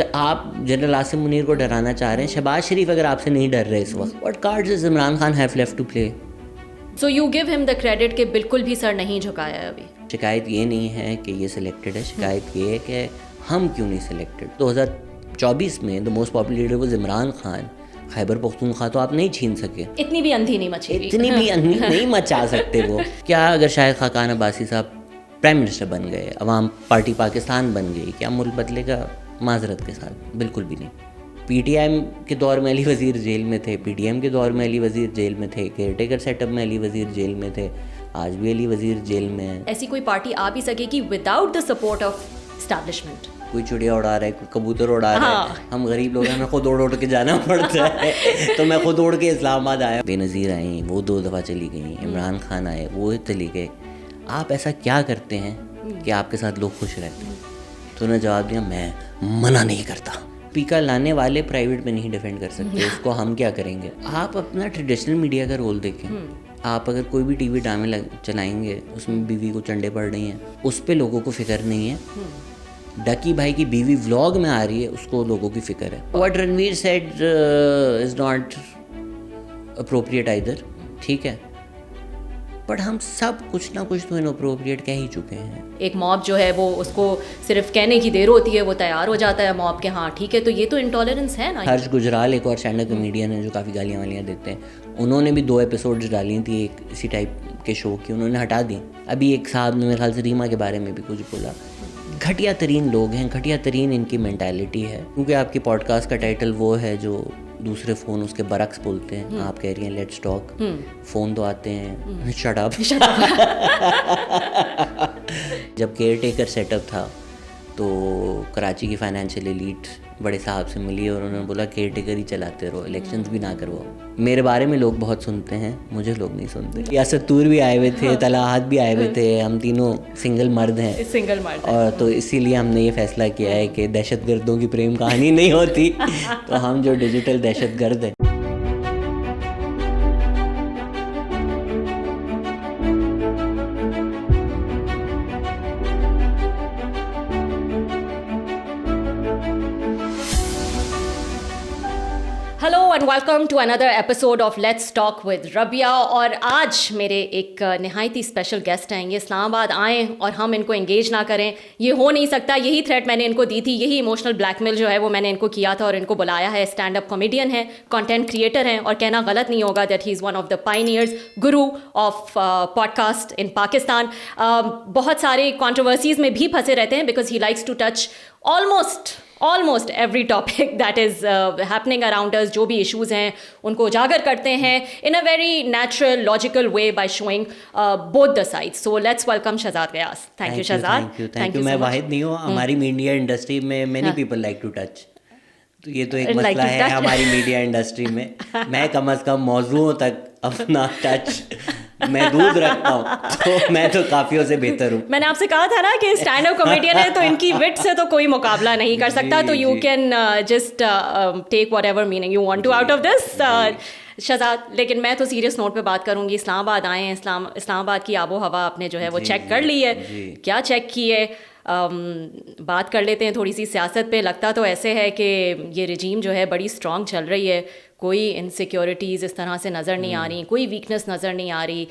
आप जनरल आसिम मुनीर को डराना चाह रहे हैं, शहबाज शरीफ अगर आपसे नहीं डर रहे इस वक्त, what cards is Imran Khan have left to play? So you give him the credit कि बिल्कुल भी सर नहीं झुकाया है अभी। शिकायत ये नहीं है कि ये सिलेक्टेड है, शिकायत ये है कि हम क्यों नहीं सिलेक्टेड। 2024 में the most popular leader was Imran Khan. Khyber Pakhtunkhwa तो आप नहीं छीन सके, इतनी भी अंधी नहीं मची, इतनी भी अंधी नहीं मचा सकते वो। क्या अगर शायद खाकान अब्बासी साहब प्राइम मिनिस्टर बन गए, अवाम पार्टी पाकिस्तान बन गई, क्या मुल्क बदलेगा? माजरत के साथ बिल्कुल भी नहीं। पीटीएम के दौर में अली वज़ीर जेल में थे, पीटीएम के दौर में अली वज़ीर जेल में थे, केयरटेकर सेटअप में अली वज़ीर जेल में थे, आज भी अली वज़ीर जेल में है। ऐसी कोई पार्टी आ भी सकेगी without the support of establishment? कोई चिड़िया उड़ा रहा है, कोई कबूतर उड़ा रहा है, हम गरीब लोग हैं, हमें खुद उड़ के जाना पड़ता है। तो मैं खुद उड़ के इस्लामाबाद आया। बेनज़ीर आई, वो 2 दफ़ा चली गई, इमरान खान आए, वो चली गए। आप ऐसा क्या करते हैं कि आपके साथ लोग खुश रहते हैं? तो उन्होंने जवाब दिया, मैं मना नहीं करता। स्पीकर लाने वाले प्राइवेट में नहीं डिफेंड कर सकते, उसको हम क्या करेंगे? आप अपना ट्रेडिशनल मीडिया का रोल देखें। आप अगर कोई भी टीवी ड्रामे चलाएंगे, उसमें बीवी को चंडे पड़ रही हैं, उस पर लोगों को फिक्र नहीं है। डकी भाई की बीवी व्लॉग में आ रही है, उसको लोगों की फिक्र है। What Ranveer said is not appropriate either, ठीक है, बट हम सब कुछ ना कुछ तो इनअप्रोप्रिएट कह ही चुके हैं। एक मॉब जो है वो उसको सिर्फ कहने की देर होती है, वो तैयार हो जाता है मॉब के, हाँ ठीक है, तो ये तो इंटॉलरेंस है ना। हर्ष गुजराल एक और स्टैंड अप कॉमेडियन है जो काफ़ी गालियाँ वालियाँ देते हैं, उन्होंने भी 2 एपिसोड्स डाली थी एक इसी टाइप के शो की, उन्होंने हटा दी। अभी एक साहब ने मेरे ख्याल से रीमा के बारे में भी कुछ बोला। घटिया तरीन लोग हैं, घटिया तरीन इनकी मेंटालिटी है। क्योंकि आपकी पॉडकास्ट का टाइटल वो है जो दूसरे फ़ोन उसके बरक्स बोलते हैं, आप कह रही हैं लेट्स टॉक, फ़ोन तो आते हैं शट अप। जब केयर टेकर सेटअप था तो कराची की फाइनेंशियल एलीट बड़े साहब से मिली और उन्होंने बोला केयर टेकर ही चलाते रहो, इलेक्शंस भी ना करवाओ। मेरे बारे में लोग बहुत सुनते हैं, मुझे लोग नहीं सुनते। यासर तूर भी आए हुए थे, तलाहत भी आए हुए थे, हम तीनों सिंगल मर्द हैं, सिंगल मर्द और तो इसीलिए हमने ये फैसला किया है कि दहशतगर्दों की प्रेम कहानी नहीं होती, तो हम जो डिजिटल दहशतगर्द हैं। Hello and welcome to another episode of let's talk with Rabia. और आज मेरे एक नहायती स्पेशल गेस्ट हैं। ये इस्लामाबाद आएँ और हम इनको एंगेज ना करें, ये हो नहीं सकता। यही थ्रेट मैंने इनको दी थी, यही इमोशनल ब्लैकमेल जो है वो मैंने इनको किया था और इनको बुलाया है। स्टैंड अप कॉमेडियन है, कंटेंट क्रिएटर हैं, और कहना गलत नहीं होगा that he is one of the pioneers, guru of podcast in Pakistan. बहुत सारे कॉन्ट्रोवर्सीज़ में भी फंसे रहते हैं because he likes to touch almost every topic that is happening around us. जो भी इश्यूज़ हैं उनको उजागर करते हैं in a very natural logical way by showing both the sides. So let's welcome Shahzad Ghayas. Thank you Shahzad. Thank you. मैं वाहिद नहीं हूँ, हमारी मीडिया इंडस्ट्री में many people like to touch, तो ये तो एक मसला है हमारी मीडिया इंडस्ट्री में। मैं कम अज़ कम मौजूओं तक अपना टच मैं दूध रखता हूँ, तो मैं तो काफियों से बेहतर हूँ। मैंने आपसे कहा था ना कि स्टैंड अप कॉमेडियन है तो इनकी विट से तो कोई मुकाबला नहीं कर सकता, तो you can just take whatever meaning you want to out of this Shahzad. लेकिन मैं तो सीरियस नोट पे बात करूंगी। इस्लामाबाद आए हैं, इस्लामाबाद की आबो हवा आपने जो है वो चेक कर ली है, क्या चेक की है? बात कर लेते हैं थोड़ी सी सियासत पे। लगता तो ऐसे है कि ये रजीम जो है बड़ी स्ट्रॉन्ग चल रही है, कोई इनसिक्योरिटीज़ इस तरह से नज़र नहीं आ रही, कोई वीकनेस नज़र नहीं आ रही,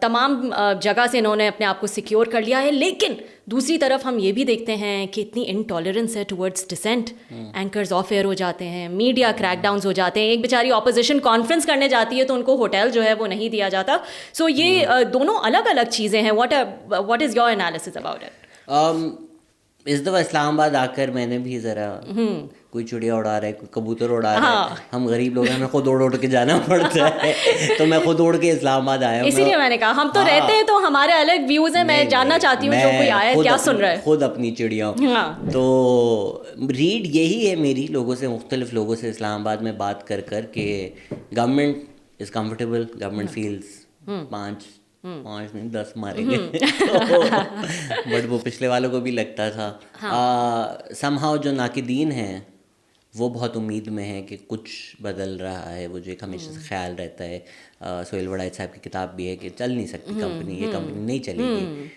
तमाम जगह से इन्होंने अपने आप को सिक्योर कर लिया है। लेकिन दूसरी तरफ हम ये भी देखते हैं कि इतनी इनटॉलरेंस है towards dissent, anchors off air हो जाते हैं, मीडिया क्रैकडाउन्स हो जाते हैं। एक बेचारी ऑपोजिशन कॉन्फ्रेंस करने जाती है तो उनको होटल जो है वो नहीं दिया जाता। सो ये दोनों अलग अलग चीज़ें हैं। What is your analysis about it? इस दफ़ा इस्लामाबाद आकर मैंने भी ज़रा, कोई चिड़िया उड़ा रहा है, कोई कबूतर उड़ा रहा है, हम गरीब लोग हैं, हमें खुद उड़ के जाना पड़ता है, तो मैं खुद उड़ के इस्लामाबाद आया हूँ। इसीलिए मैंने कहा हम तो रहते हैं तो हमारे अलग व्यूज़ हैं। मैं जानना चाहती हूँ जो कोई आया है क्या सुन रहा है। खुद अपनी चिड़िया हूँ। तो रीड यही है मेरी लोगों से, मुख्तलिफ लोगों से इस्लामाबाद में बात कर कर के government is comfortable, government feels 5 नहीं 10 मारेंगे। बट वो पिछले वालों को भी लगता था। समहाउ जो नाकिदीन हैं वो बहुत उम्मीद में है कि कुछ बदल रहा है। वो जो एक हमेशा से ख्याल रहता है, सोहेल वड़ाइच साहब की किताब भी है कि चल नहीं सकती कंपनी, ये कंपनी नहीं चलेगी।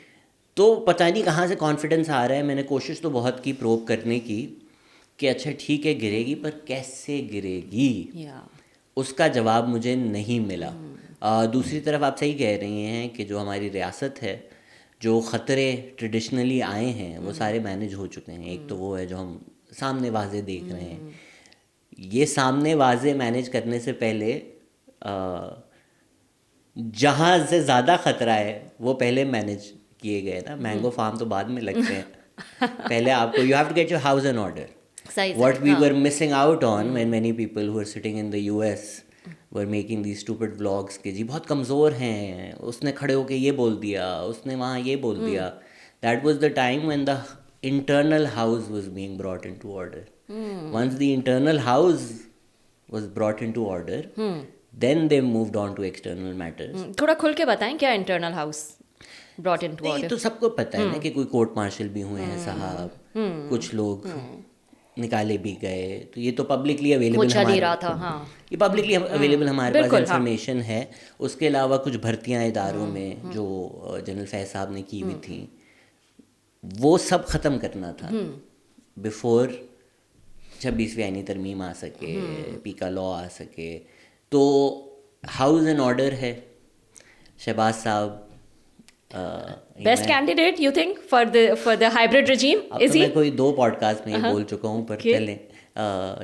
तो पता नहीं कहाँ से कॉन्फिडेंस आ रहा है। मैंने कोशिश तो बहुत की प्रोब करने की, कि अच्छा ठीक है गिरेगी पर कैसे गिरेगी, या उसका जवाब मुझे नहीं मिला। दूसरी तरफ आप सही कह रही हैं कि जो हमारी रियासत है, जो ख़तरे ट्रेडिशनली आए हैं वो सारे मैनेज हो चुके हैं। एक तो वो है जो हम सामने वाज़े देख रहे हैं, ये सामने वाज़े मैनेज करने से पहले जहाँ से ज़्यादा ख़तरा है वो पहले मैनेज किए गए ना। मैंगो फार्म तो बाद में लगते हैं, पहले आपको you have to get your house in order. सही What we were missing out on when many people who are sitting in the US were making these stupid vlogs कि जी बहुत कमज़ोर हैं, उसने खड़े होके ये बोल दिया, उसने वहाँ ये बोल दिया. That was the time when the internal house was being brought into order. Once the internal house was brought into order, then they moved on to external matters. थोड़ा खुल के बताएं क्या इंटरनल हाउस ब्रॉट इनटू नहीं order. तो सबको पता है ना कि कोई कोर्ट मार्शल भी हुए हैं साहब, कुछ लोग निकाले भी गए, तो ये तो पब्लिकली अवेलेबल वो चल ही रहा था. हाँ, ये पब्लिकली अवेलेबल हमारे पास बिल्कुल, हाँ. इंफॉर्मेशन है. उसके अलावा कुछ भर्तियां इदारों में जो जनरल फैज साहब ने की हुई थी, वो सब ख़त्म करना था बिफोर 26वीं आईनी तरमीम आ सके, पीका लॉ आ सके. तो हाउस एंड ऑर्डर है. शहबाज साहब best candidate you think for the hybrid regime अब इज तो ही? मैं कोई 2 पॉडकास्ट में ये बोल चुका हूँ, पर Okay. चलें.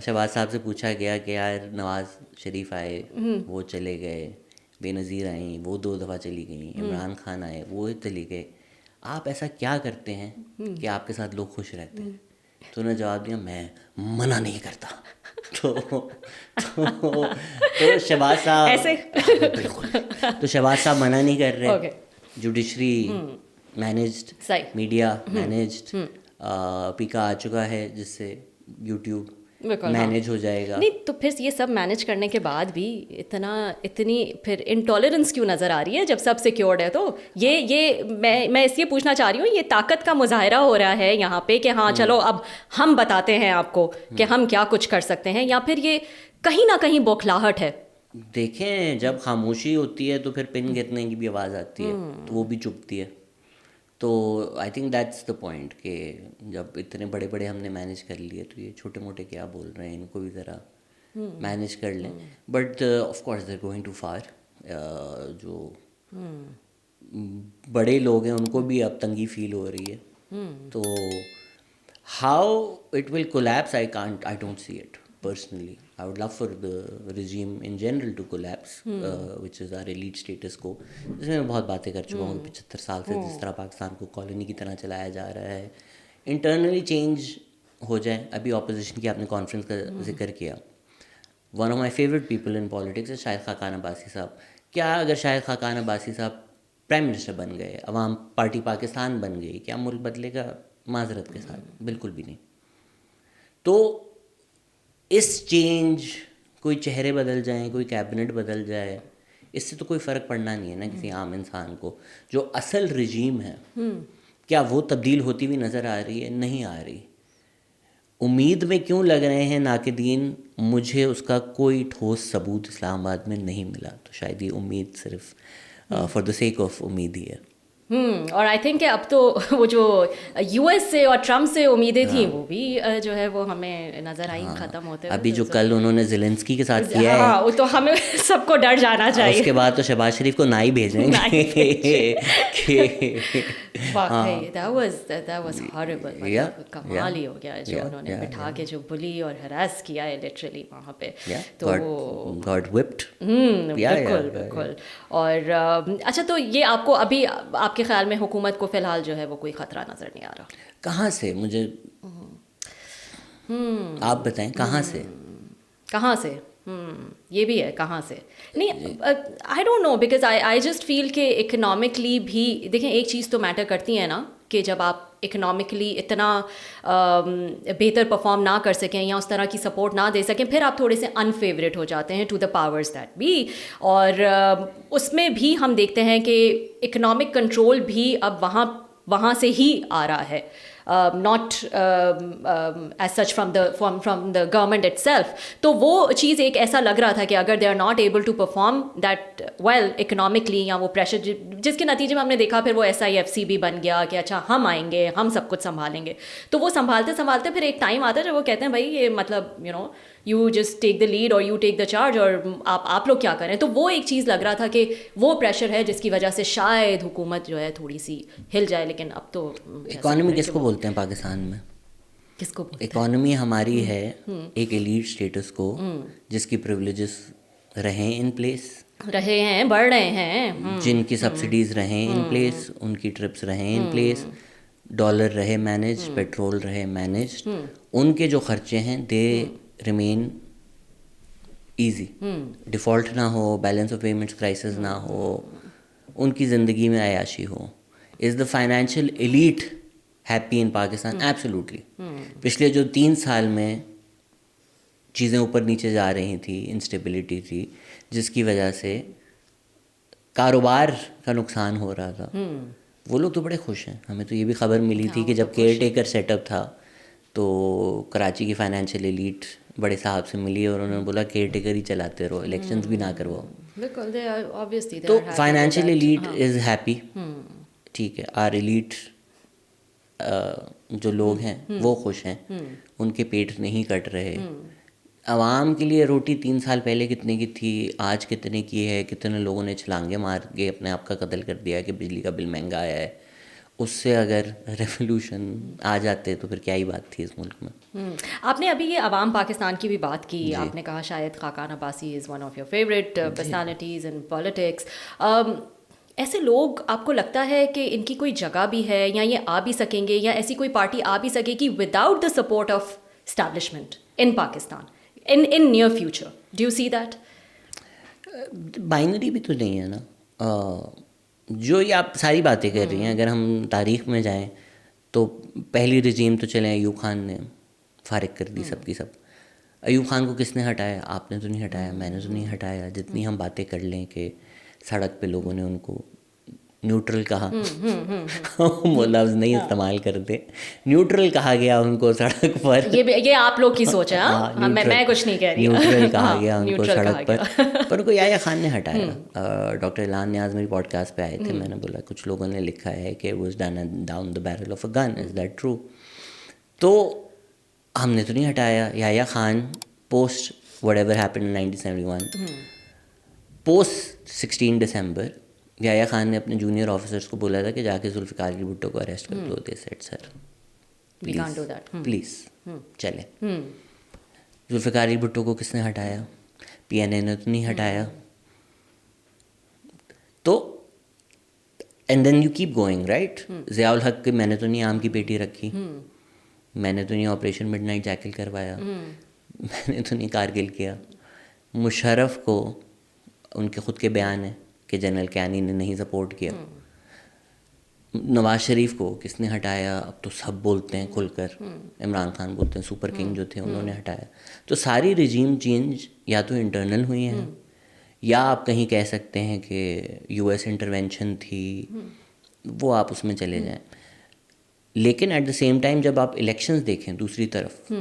शहबाज साहब से पूछा गया कि यार नवाज शरीफ आए, वो चले गए, बेनज़ीर आई, वो 2 दफ़ा चली गई, इमरान खान आए, वो चले गए, आप ऐसा क्या करते हैं कि आपके साथ लोग खुश रहते हैं? तो उन्होंने जवाब दिया मैं मना नहीं करता. तो शहबाज साहब ऐसे? बिल्कुल. तो शहबाज साहब मना नहीं कर रहे. Okay. जुडिशरी मैनेज्ड, सही. मीडिया मैनेज्ड, पीका आ चुका है जिससे यूट्यूब बिल्कुल, मैनेज हो जाएगा. नहीं तो फिर ये सब मैनेज करने के बाद भी इतनी फिर इंटॉलरेंस क्यों नज़र आ रही है जब सब सिक्योर्ड है? तो ये मैं इसलिए पूछना चाह रही हूँ, ये ताकत का मुजाहरा हो रहा है यहाँ पे कि हाँ चलो अब हम बताते हैं आपको कि हम क्या कुछ कर सकते हैं, या फिर ये कहीं ना कहीं बौखलाहट है? देखें, जब खामोशी होती है तो फिर पिन गिरने की भी आवाज़ आती है, तो वो भी चुभती है. तो I think that's the point कि जब इतने बड़े बड़े हमने मैनेज कर लिए तो ये छोटे मोटे क्या बोल रहे हैं, इनको भी ज़रा मैनेज कर लें. But of course they are going to far. जो बड़े लोग हैं उनको भी अब तंगी फील हो रही है. तो how it will collapse I don't see it personally. I would love for the regime in general to collapse, which is our elite status quo. जिसमें मैं बहुत बातें कर चुका हूँ 75 साल से, जिस तरह पाकिस्तान को कॉलोनी की तरह चलाया जा रहा है. इंटरनली चेंज हो जाए. अभी ऑपोजिशन की आपने कॉन्फ्रेंस का जिक्र किया. One of my favourite people in politics है शाहिद खाकान अब्बासी साहब. क्या अगर शाहिद खाकान अब्बासी साहब प्राइम मिनिस्टर बन गए, अवाम पार्टी पाकिस्तान बन गई, क्या मुल्क बदलेगा? माजरत के साथ बिल्कुल भी नहीं. तो इस चेंज, कोई चेहरे बदल जाएं, कोई कैबिनेट बदल जाए, इससे तो कोई फ़र्क पड़ना नहीं है ना किसी आम इंसान को. जो असल रजीम है क्या वो तब्दील होती हुई नज़र आ रही है? नहीं आ रही. उम्मीद में क्यों लग रहे हैं नाक़दीन? मुझे उसका कोई ठोस सबूत इस्लामाबाद में नहीं मिला. तो शायद ये उम्मीद सिर्फ फॉर द सेक ऑफ उम्मीद ही है. और आई थिंक अब तो वो जो यूएस से और ट्रम्प से उम्मीदें थी वो भी जो है वो हमें नज़र आई ख़त्म होते हुए. अभी जो कल उन्होंने ज़ेलेंस्की के साथ किया है, हाँ, वो तो हमें सबको डर जाना चाहिए. उसके बाद तो शहबाज शरीफ को ना ही भेजेंगे. that was horrible. कमाल ही हो गया जो उन्होंने बिठा के जो बुली और हरास किया है लिटरली वहाँ पे. तो got whipped. बिल्कुल. और अच्छा, तो ये आपको अभी आपके ख्याल में हुकूमत को फ़िलहाल जो है वो कोई ख़तरा नज़र नहीं आ रहा? कहाँ से? मुझे आप बताएं कहाँ से? ये भी है कहाँ से. नहीं, I don't know, because I just feel कि इकोनॉमिकली भी देखें एक चीज़ तो मैटर करती है ना, कि जब आप इकोनॉमिकली इतना बेहतर परफॉर्म ना कर सकें या उस तरह की सपोर्ट ना दे सकें, फिर आप थोड़े से अनफेवरेट हो जाते हैं to the powers that be. और उसमें भी हम देखते हैं कि इकोनॉमिक कंट्रोल भी अब वहाँ से ही आ रहा है. Not as such from the government itself, तो वो चीज़ एक ऐसा लग रहा था कि अगर they are not able to perform that well economically, या वो प्रेशर जिसके नतीजे में हमने देखा फिर वो SIFC भी बन गया कि अच्छा हम आएंगे, हम सब कुछ संभालेंगे। तो वो संभालते संभालते फिर एक टाइम आता है जब वो कहते हैं भाई ये मतलब you just take the lead और यू टेक द चार्ज, और आप लोग क्या करें। तो वो एक चीज़ लग रहा था कि वो प्रेशर है जिसकी वजह से शायद हुकूमत जो है थोड़ी सी हिल जाए, लेकिन अब तो इकोनॉमी किसको बोलते हैं पाकिस्तान में? किसको बोलते हैं? इकोनॉमी हमारी है एक एलीट स्टेटस को जिसकी प्रिविलेजेस रहे इन प्लेस, रहे हैं, बढ़ रहे हैं, जिनकी सब्सिडीज रहे इन प्लेस, उनकी ट्रिप्स रहे इन प्लेस, डॉलर रहे मैनेज, पेट्रोल रहे मैनेज, उनके जो खर्चे हैं दे रिमेन ईजी, डिफ़ॉल्ट ना हो, बैलेंस ऑफ पेमेंट्स क्राइसिस ना हो, उनकी ज़िंदगी में अयाशी हो। Is the financial elite happy in Pakistan? Absolutely. पिछले जो 3 साल में चीज़ें ऊपर नीचे जा रही थी, इंस्टेबिलिटी थी, जिसकी वजह से कारोबार का नुकसान हो रहा था, वो लोग तो बड़े खुश हैं। हमें तो ये भी खबर मिली थी कि जब केयर टेकर सेटअप था तो कराची की फाइनेंशियल एलीट बड़े साहब से मिली और उन्होंने बोला केयर टेकर ही चलाते रहो, इलेक्शंस भी ना करवाओ। बिल्कुल, तो फाइनेंशियल एलीट इज़ हैप्पी, ठीक है। आर एलीट जो लोग हैं वो खुश हैं, उनके पेट नहीं कट रहे। आवाम के लिए रोटी 3 साल पहले कितने की थी, आज कितने की है? कितने लोगों ने छलांगे मार के अपने आप का कत्ल कर दिया कि बिजली का बिल महंगा आया है। उससे अगर रेवोल्यूशन आ जाते तो फिर क्या ही बात थी इस मुल्क में। आपने अभी ये अवाम पाकिस्तान की भी बात की, आपने कहा शायद Khaqan Abbasi is one of your favourite personalities in politics. ऐसे लोग आपको लगता है कि इनकी कोई जगह भी है, या ये आ भी सकेंगे, या ऐसी कोई पार्टी आ भी सकेगी without the support of establishment in Pakistan in near future? Do you see that? Binary भी तो नहीं है ना। जो ये आप सारी बातें कर रही हैं, अगर हम तारीख़ में जाएं तो पहली रजीम तो चले अयूब खान ने फारिग कर दी सबकी सब। अयूब खान को किसने हटाया? आपने तो नहीं हटाया, मैंने तो नहीं हटाया। जितनी हम बातें कर लें कि सड़क पे लोगों ने उनको न्यूट्रल कहा, वो लफ्ज़ नहीं इस्तेमाल करते, न्यूट्रल कहा गया उनको सड़क पर। ये आप लोग की सोच है। हाँ, मैं कुछ नहीं कह रही। न्यूट्रल कहा गया उनको सड़क पर उनको याया खान ने हटाया। डॉक्टर इलान न्याज़ मेरी पॉडकास्ट पे आए थे, मैंने बोला कुछ लोगों ने लिखा है कि was done down the barrel of a gun, is that true? तो हमने तो नहीं हटाया। Yahya Khan post whatever happened in 1971, post 16 December Yahya Khan ने अपने जूनियर ऑफिसर्स को बोला था कि जाके जुल्फ़िकार अली भुट्टो को अरेस्ट कर दो। दे सेड सर प्लीज़ चले। जुल्फ़िकार अली भुट्टो को किसने हटाया? PNA ने तो नहीं हटाया। तो and then you keep going, right? Ziaul Haq के मैंने तो नहीं आम की पेटी रखी, मैंने तो नहीं ऑपरेशन मिडनाइट जैकल करवाया, मैंने तो नहीं कारगिल किया। मुशर्रफ को उनके ख़ुद के बयान है कि जनरल कैनी ने नहीं सपोर्ट किया। नवाज शरीफ को किसने हटाया? अब तो सब बोलते हैं खुलकर, इमरान खान बोलते हैं सुपर किंग जो थे उन्होंने हटाया। तो सारी रिजीम चेंज या तो इंटरनल हुई हैं, या आप कहीं कह सकते हैं कि US इंटरवेंशन थी, वो आप उसमें चले जाएं। लेकिन एट द सेम टाइम जब आप इलेक्शंस देखें दूसरी तरफ,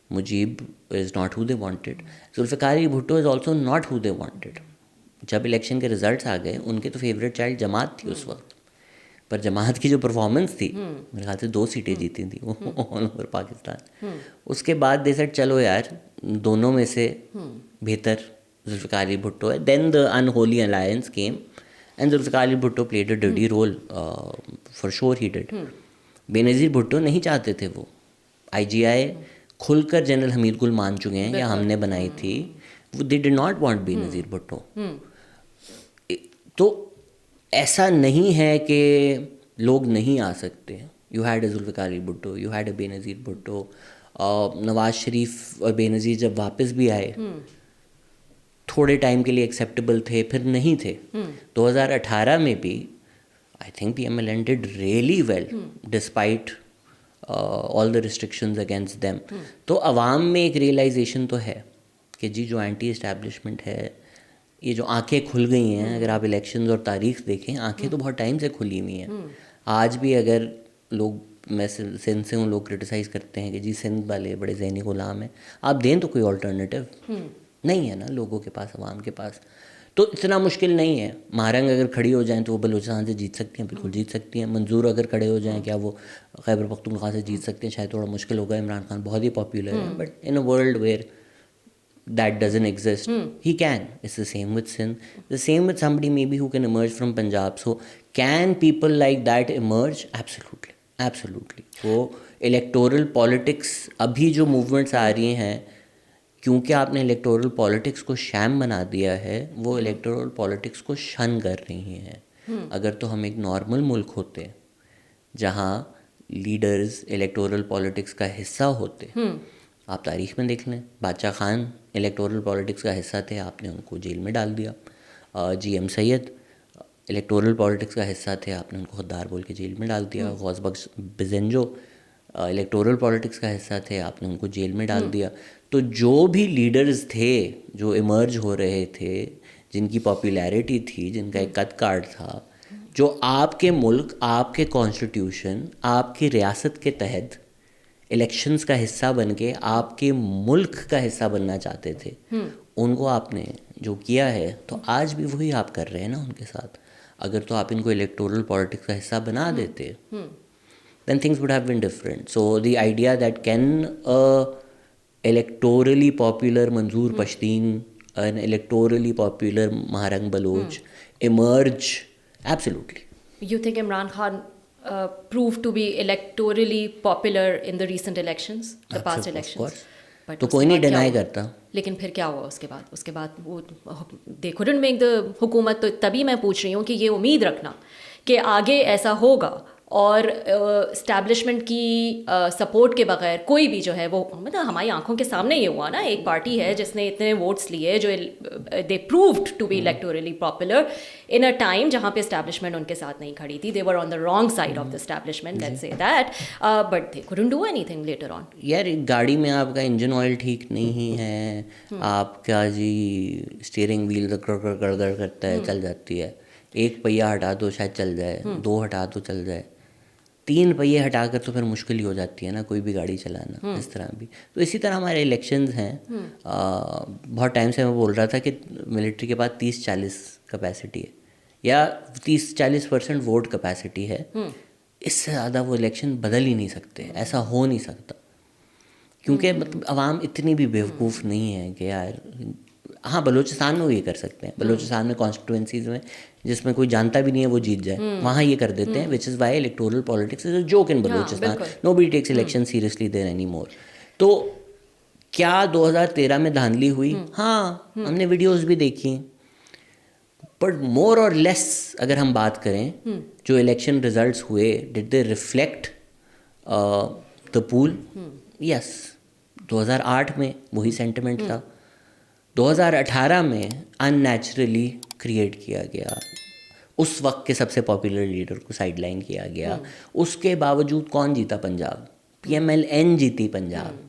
Mujib is not who they wanted, Zulfikar Ali Bhutto is also not who they wanted. जब इलेक्शन के रिजल्ट्स आ गए, उनके तो फेवरेट चाइल्ड जमात थी उस वक्त, पर जमात की जो परफॉर्मेंस थी, मेरे ख्याल से 2 सीटें जीती थी ऑल ओवर पाकिस्तान। उसके बाद दे सेड चलो यार, दोनों में से बेहतर जुल्फ़िकार अली भुट्टो है। Then the unholy alliance came and Zulfikar Ali Bhutto played a dirty role, for sure he did. Benazir Bhutto नहीं चाहते थे वो। IGI खुलकर जनरल हमीद गुल मान चुके हैं कि हमने बनाई थी, वो they did not want Benazir Bhutto. तो ऐसा नहीं है कि लोग नहीं आ सकते। You had a Zulfikar Ali Bhutto, you had a Benazir Bhutto. Nawaz Sharif और बेनज़ीर जब वापस भी आए, थोड़े टाइम के लिए एक्सेप्टेबल थे, फिर नहीं थे। 2018 में भी I think PMLN did really well despite all the restrictions against them. तो अवाम में एक रियलाइजेशन तो है कि जी जो एंटी इस्टेब्लिशमेंट है, ये जो आंखें खुल गई हैं, अगर आप इलेक्शंस और तारीख देखें, आंखें तो बहुत टाइम से खुली हुई हैं। आज भी अगर लोग मैं सिंध से हूँ, लोग क्रिटिसाइज़ करते हैं कि जी सिंध वाले बड़े ज़हनी गुलाम हैं, आप दें तो कोई ऑल्टरनेटिव नहीं है ना लोगों के पास, आवाम के पास। तो इतना मुश्किल नहीं है। महारंग अगर खड़ी हो जाएं तो वो बलूचिस्तान से जीत सकती हैं, बिल्कुल जीत सकती हैं। मंजूर अगर खड़े हो जाएं, क्या वो खैबर पख्तूनख्वा से जीत सकते हैं? शायद थोड़ा मुश्किल होगा। इमरान खान बहुत ही पॉपुलर है, but in a world where that doesn't exist, he can. It's the same with Sindh, the same with somebody maybe who can emerge from Punjab. So can people like that emerge? Absolutely, absolutely. So electoral politics, अभी जो movements आ रही हैं, क्योंकि आपने electoral politics को sham बना दिया है, वो इलेक्टोरल पॉलिटिक्स को शन कर रही हैं। अगर तो हम एक नॉर्मल मुल्क होते जहाँ लीडर्स इलेक्टोरल पॉलिटिक्स का हिस्सा होते, आप तारीख में देख लें, बादशाह खान इलेक्टोरल पॉलिटिक्स का हिस्सा थे, आपने उनको जेल में डाल दिया। जीएम सैयद इलेक्टोरल पॉलिटिक्स का हिस्सा थे, आपने उनको गद्दार बोल के जेल में डाल दिया। गौस बख्श बिजेंजो इलेक्टोरल पॉलिटिक्स का हिस्सा थे, आपने उनको जेल में डाल दिया। तो जो भी लीडर्स थे जो इमर्ज हो रहे थे, जिनकी पॉपुलैरिटी थी, जिनका एक कद कार्ड था, जो आपके मुल्क, आपके कॉन्स्टिट्यूशन, आपकी रियासत के तहत इलेक्शंस का हिस्सा बन के आपके मुल्क का हिस्सा बनना चाहते थे, उनको आपने जो किया है, तो आज भी वही आप कर रहे हैं ना उनके साथ। अगर तो आप इनको इलेक्टोरल पॉलिटिक्स का हिस्सा बना देते, then things would have been different. So the idea that can a electorally popular Manzoor Pashtun, an electorally popular Maharang Baloch emerge, absolutely. You think Imran Khan proved to be electorally popular in the recent elections, the past elections? But तो कोई नहीं deny करता। लेकिन फिर क्या हुआ उसके बाद वो they couldn't make the हुकूमत। तो तभी मैं पूछ रही हूँ कि ये उम्मीद रखना कि आगे ऐसा होगा और इस्टेब्लिशमेंट की सपोर्ट के बगैर कोई भी जो है वो, मतलब हमारी आंखों के सामने ये हुआ ना, एक पार्टी है जिसने इतने वोट्स लिए जो they proved to be electorally popular in a time जहाँ पे इस्टेब्लिशमेंट उनके साथ नहीं खड़ी थी। They were on the wrong side of the establishment, let's say that, but they couldn't do anything later on. यार एक गाड़ी में आपका इंजन ऑयल ठीक नहीं है, आपका जी स्टीयरिंग व्हील गड़गड़ करता है, चल जाती है। एक पहिया हटा दो शायद चल जाए, दो हटा दो चल जाए, 3 पहिए हटाकर तो फिर मुश्किल ही हो जाती है ना कोई भी गाड़ी चलाना। इस तरह भी तो इसी तरह हमारे इलेक्शंस हैं। बहुत टाइम से मैं बोल रहा था कि मिलिट्री के पास 30-40 कैपेसिटी है या 30-40% वोट कैपेसिटी है, इससे ज़्यादा वो इलेक्शन बदल ही नहीं सकते, ऐसा हो नहीं सकता। क्योंकि मतलब आवाम इतनी भी बेवकूफ़ नहीं है कि यार, हाँ बलूचिस्तान में वो ये कर सकते हैं, बलूचिस्तान में कॉन्स्टिट्यूंसीज में जिसमें कोई जानता भी नहीं है वो जीत जाए, वहाँ ये कर देते हैं, which is why electoral politics is a joke in Balochistan. Nobody takes election seriously there any more. तो क्या 2013 में धांधली हुई? हाँ, हमने वीडियोस भी देखी, बट मोर और लेस अगर हम बात करें जो इलेक्शन रिजल्ट्स हुए, did they reflect the pool? Yes, 2008 में वही सेंटिमेंट था, 2018 में अननेचुरली क्रिएट किया गया, उस वक्त के सबसे पॉपुलर लीडर को साइडलाइन किया गया। उसके बावजूद कौन जीता? पंजाब, PMLN जीती पंजाब।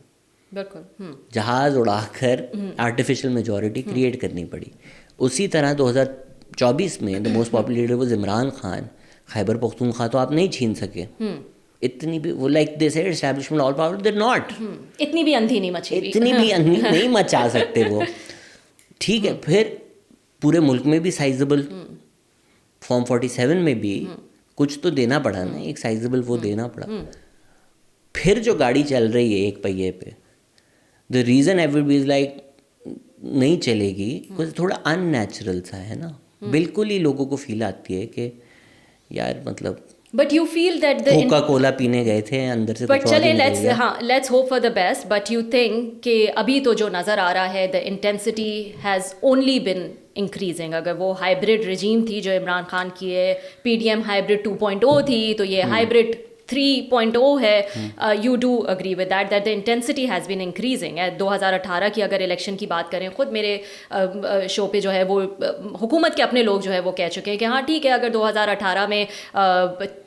बिल्कुल, जहाज़ उड़ाकर आर्टिफिशियल मेजॉरिटी क्रिएट करनी पड़ी। उसी तरह 2024 में the most popular leader was Imran Khan. Khyber Pakhtunkhwa तो आप नहीं छीन सके, इतनी भी वो like they said establishment all power, they not, इतनी भी अंधी नहीं मची, इतनी भी अंधी नहीं मचा सकते वो। ठीक है, फिर पूरे मुल्क में भी साइजेबल फॉर्म 47 में भी कुछ तो देना पड़ा ना, एक साइजेबल वो देना पड़ा। फिर जो गाड़ी चल रही है एक पहिए पे, the reason everybody is like नहीं चलेगी, कुछ थोड़ा अननेचुरल सा है ना, बिल्कुल ही लोगों को फील आती है कि यार मतलब But you feel that the Coca Cola पीने गए थे, अंदर से but चले let's hope for the best, but you think कि अभी तो जो नज़र आ रहा है the intensity has only been increasing। अगर वो हाइब्रिड regime थी जो इमरान खान की है, PDM हाइब्रिड 2.0 थी, तो ये हाइब्रिड 3.0 है। You do agree with that the intensity has been increasing. 2018 की अगर इलेक्शन की बात करें, खुद मेरे शो पे जो है वो हुकूमत के अपने लोग जो है वो कह चुके हैं कि हाँ ठीक है, अगर 2018 में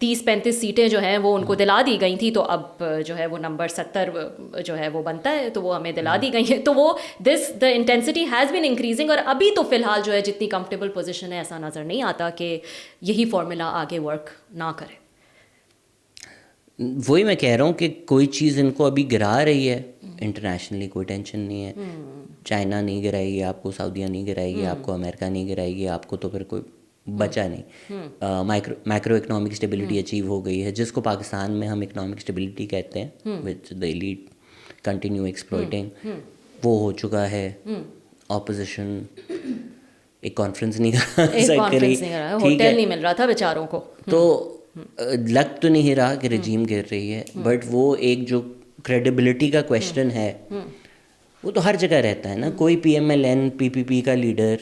30-35 सीटें जो हैं वो उनको दिला दी गई थी, तो अब जो है वो नंबर 70 जो है वो बनता है, तो वो हमें दिला दी गई है। तो वो the intensity has been increasing. और अभी तो फ़िलहाल जो है जितनी कंफर्टेबल पोजिशन है, ऐसा नज़र नहीं आता कि यही फॉर्मूला आगे वर्क ना करे। वही मैं कह रहा हूँ कि कोई चीज़ इनको अभी गिरा रही है, इंटरनेशनली कोई टेंशन नहीं है। चाइना नहीं गिराएगी आपको, सऊदीया नहीं गिराएगी आपको, अमेरिका नहीं गिराएगी आपको, तो फिर कोई बचा नहीं। मैक्रो इकोनॉमिक स्टेबिलिटी अचीव हो गई है, जिसको पाकिस्तान में हम इकोनॉमिक स्टेबिलिटी कहते हैं, which the elite continue exploiting, वो हो चुका है। ऑपोजिशन एक कॉन्फ्रेंस नहीं कर रही, होटल नहीं मिल रहा था बेचारों को, तो लग तो नहीं रहा कि रजीम गिर रही है, बट वो एक जो क्रेडिबिलिटी का क्वेश्चन है वो तो हर जगह रहता है ना। कोई PMLN PPP का लीडर,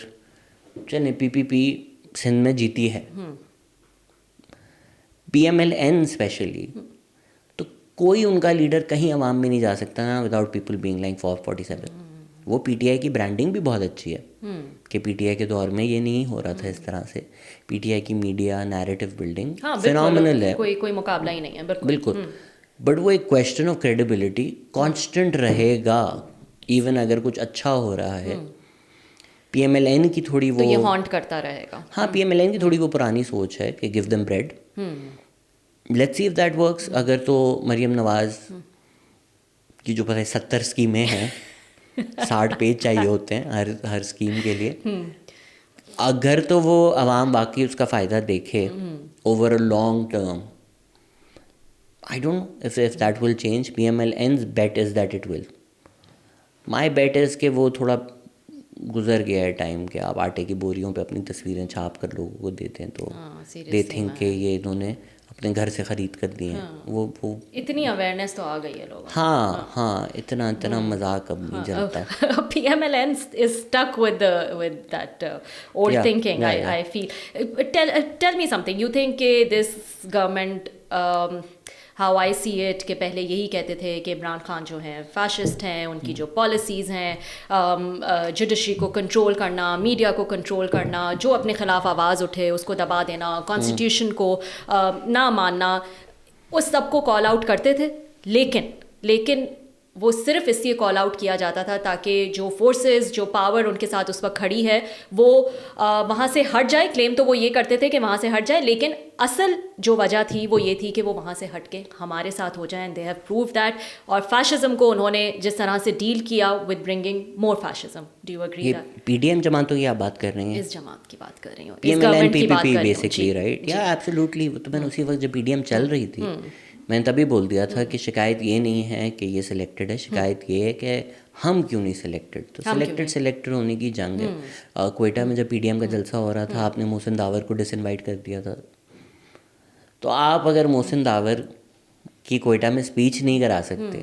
चले PPP सिंध में जीती है, PMLN स्पेशली, तो कोई उनका लीडर कहीं अवाम में नहीं जा सकता ना विदाउट पीपल बीइंग लाइक 447। वो PTI की ब्रांडिंग भी बहुत अच्छी है कि PTI के दौर में ये नहीं हो रहा था इस तरह से। PTI की मीडिया नैरेटिव बिल्डिंग फिनोमिनल है, कोई मुकाबला ही नहीं है, बिल्कुल। बट वो एक क्वेश्चन ऑफ क्रेडिबिलिटी कांस्टेंट रहेगा, इवन अगर कुछ अच्छा हो रहा है। PMLN की थोड़ी वो, तो ये हॉन्ट करता रहेगा। हाँ, PMLN की थोड़ी वो पुरानी सोच है कि give them bread, let's see if that works. अगर तो मरियम नवाज की जो पता है 70 स्कीमें हैं, 60 पेज चाहिए होते हैं हर स्कीम के लिए, अगर तो वो अवाम बाकी उसका फ़ायदा देखे over a long term, I don't know if that will change. PMLN's bet is that it will. My bet is कि वो थोड़ा गुजर गया है टाइम के। आप आटे की बोरियों पे अपनी तस्वीरें छाप कर लोगों को देते हैं तो दे थिंक कि ये इन्होंने अपने घर से ख़रीद कर दिए हैं। वो इतनी अवेयरनेस तो आ गई है लोगों। हाँ, इतना मजाक अब नहीं चलता है। PMLN is stuck with that old thinking. I feel. Tell me something. You think this government, how I see it, कि पहले यही कहते थे कि इमरान खान जो हैं फैशिस्ट हैं, उनकी जो पॉलिसीज़ हैं, जुडिशरी को कंट्रोल करना, मीडिया को कंट्रोल करना, जो अपने ख़िलाफ़ आवाज़ उठे उसको दबा देना, कॉन्स्टिट्यूशन को ना मानना, उस सब को कॉल आउट करते थे। लेकिन वो सिर्फ इसलिए कॉल आउट किया जाता था ताकि जो फोर्सेस, जो पावर उनके साथ उस वक्त खड़ी है वो वहाँ से हट जाए। क्लेम तो वो ये करते थे कि वहाँ से हट जाए, लेकिन असल जो वजह थी वो ये थी कि वो वहाँ से हट के हमारे साथ हो जाए। And they have prove that. और फैशिज्म को उन्होंने जिस तरह से डील किया with bringing more fascism. Do you agree that? PDM जमातों की आप बात कर रही हैं? इस जमात की बात कर रही हूँ, इस गवर्नमेंट की बात कर रही हूँ बेसिकली, राइट? या एब्सोल्युटली। तो मैंने उसी वक्त जब PDM चल रही थी मैंने तभी बोल दिया था कि शिकायत ये नहीं है कि ये सिलेक्टेड है, शिकायत ये है कि हम क्यों नहीं सिलेक्टेड। तो सिलेक्टेड होने की जंग है। क्वेटा में जब PDM का जलसा हो रहा था आपने मोहसिन दावर को डिसइनवाइट कर दिया था। तो आप अगर मोहसिन दावर की क्वेटा में स्पीच नहीं करा सकते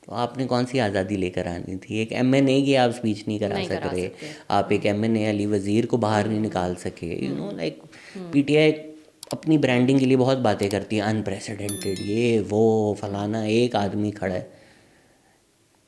तो आपने कौन सी आज़ादी लेकर आनी थी? एक MNA की आप स्पीच नहीं करा सकते, आप एक MNA अली वज़ीर को बाहर नहीं निकाल सके। यू नो, लाइक PTI अपनी ब्रांडिंग के लिए बहुत बातें करती है, अनप्रेसिडेंटेड, ये वो फलाना, एक आदमी खड़ा है।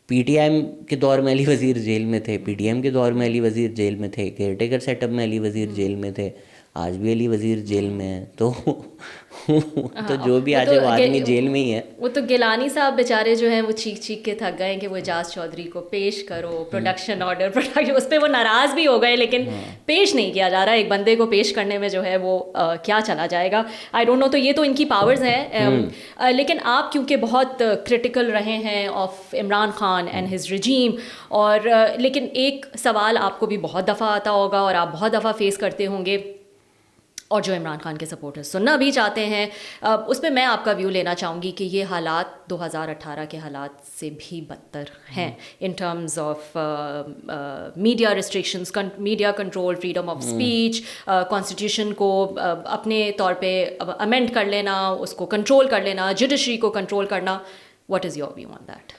PTI के दौर में अली वज़ीर जेल में थे, PDM के दौर में अली वज़ीर जेल में थे, केयरटेकर सेटअप में अली वज़ीर जेल में थे, आज भी अली वज़ीर जेल में है। तो जो भी आज वो आदमी जेल में ही है। वो तो गिलानी साहब बेचारे जो हैं वो चीख के थक गए कि वो एजाज चौधरी को पेश करो, प्रोडक्शन ऑर्डर, उस पर वो नाराज़ भी हो गए, लेकिन पेश नहीं किया जा रहा। एक बंदे को पेश करने में जो है वो क्या चला जाएगा, आई डोंट नो। तो ये तो इनकी पावर्स हैं। लेकिन आप क्योंकि बहुत क्रिटिकल रहे हैं of Imran Khan and his regime, और लेकिन एक सवाल आपको भी बहुत दफ़ा आता होगा और आप बहुत दफ़ा फेस करते होंगे, और जो इमरान खान के सपोर्टर्स सुनना भी चाहते हैं, उस पर मैं आपका व्यू लेना चाहूँगी कि ये हालात 2018 के हालात से भी बदतर हैं in terms of media restrictions, media control, freedom of speech, constitution को अपने तौर पे अमेंड कर लेना, उसको कंट्रोल कर लेना, जुडिशरी को कंट्रोल करना। What is your view on that?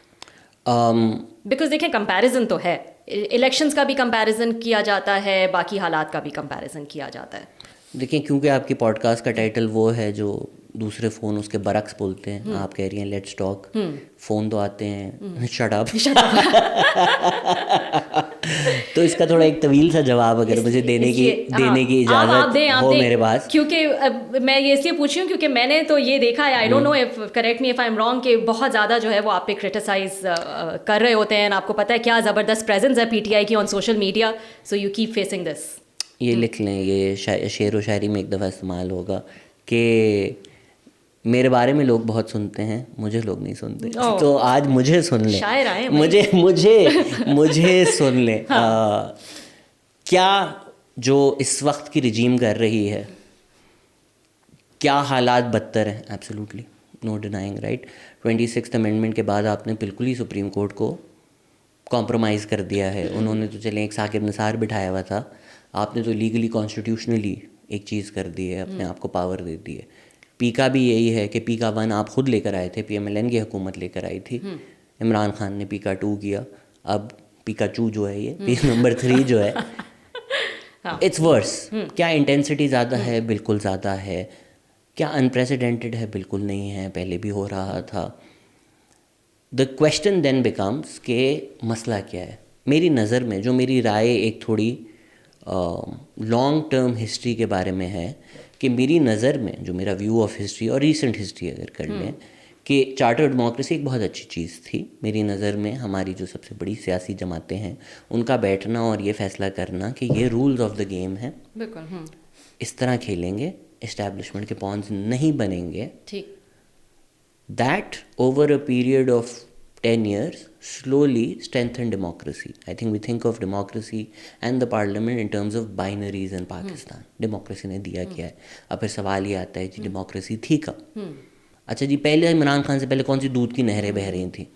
Because देखें, कंपैरिजन तो है, इलेक्शंस का भी कंपैरिजन किया जाता है, बाकी हालात का भी कंपैरिजन किया जाता है। देखिए, क्योंकि आपकी पॉडकास्ट का टाइटल वो है जो दूसरे फ़ोन उसके बरक्स बोलते हैं, आप कह रही हैं लेट्स टॉक, फ़ोन तो आते हैं शट अप। तो इसका थोड़ा एक तवील सा जवाब अगर मुझे देने की इजाज़त हो मेरे पास, क्योंकि मैं ये इसलिए पूछ रही हूँ क्योंकि मैंने तो ये देखा है, I don't know if correct me if I am wrong, कि बहुत ज़्यादा जो है वो आप पे क्रिटिसाइज कर रहे होते हैं। आपको पता है क्या ज़बरदस्त प्रेजेंस है PTI की on social media, so you keep facing this. ये लिख लें, ये शेर व शायरी में एक दफ़ा इस्तेमाल होगा कि मेरे बारे में लोग बहुत सुनते हैं, मुझे लोग नहीं सुनते। तो आज मुझे सुन ले, शायर आए मुझे सुन ले। क्या जो इस वक्त की रिजीम कर रही है, क्या हालात बदतर हैं, absolutely no denying, right. 26th amendment के बाद आपने बिल्कुल ही सुप्रीम कोर्ट को कॉम्प्रोमाइज़ कर दिया है। उन्होंने तो चले एक साकिब निसार बिठाया हुआ था, आपने तो लीगली कॉन्स्टिट्यूशनली एक चीज़ कर दी है, अपने आप को पावर दे दी है। पीका भी यही है कि पीका 1 आप खुद लेकर आए थे, PMLN की हुकूमत लेकर आई थी, इमरान खान ने पीका 2 किया, अब पीका 2 जो है ये पीका नंबर 3 जो है, इट्स वर्स। क्या इंटेंसिटी ज़्यादा है? बिल्कुल ज़्यादा है। क्या अनप्रेसिडेंटेड है? बिल्कुल नहीं है, पहले भी हो रहा था। द क्वेश्चन देन बिकम्स के मसला क्या है। मेरी नज़र में, जो मेरी राय एक थोड़ी लॉन्ग टर्म हिस्ट्री के बारे में है, कि मेरी नज़र में जो मेरा व्यू ऑफ हिस्ट्री और रीसेंट हिस्ट्री अगर कर लें, कि चार्टर डेमोक्रेसी एक बहुत अच्छी चीज़ थी मेरी नज़र में। हमारी जो सबसे बड़ी सियासी जमातें हैं उनका बैठना और ये फैसला करना कि ये रूल्स ऑफ द गेम है, बिल्कुल इस तरह खेलेंगे, इस्टेब्लिशमेंट के पॉन्स नहीं बनेंगे। ठीक। That over a period of 10 years slowly strengthened democracy. I think we think of democracy and the parliament in terms of binaries in Pakistan. Democracy ने दिया क्या है? अब फिर सवाल ये आता है जी डेमोक्रेसी थी कब? अच्छा जी, पहले इमरान खान से पहले कौन सी दूध की नहरें बह रही थी?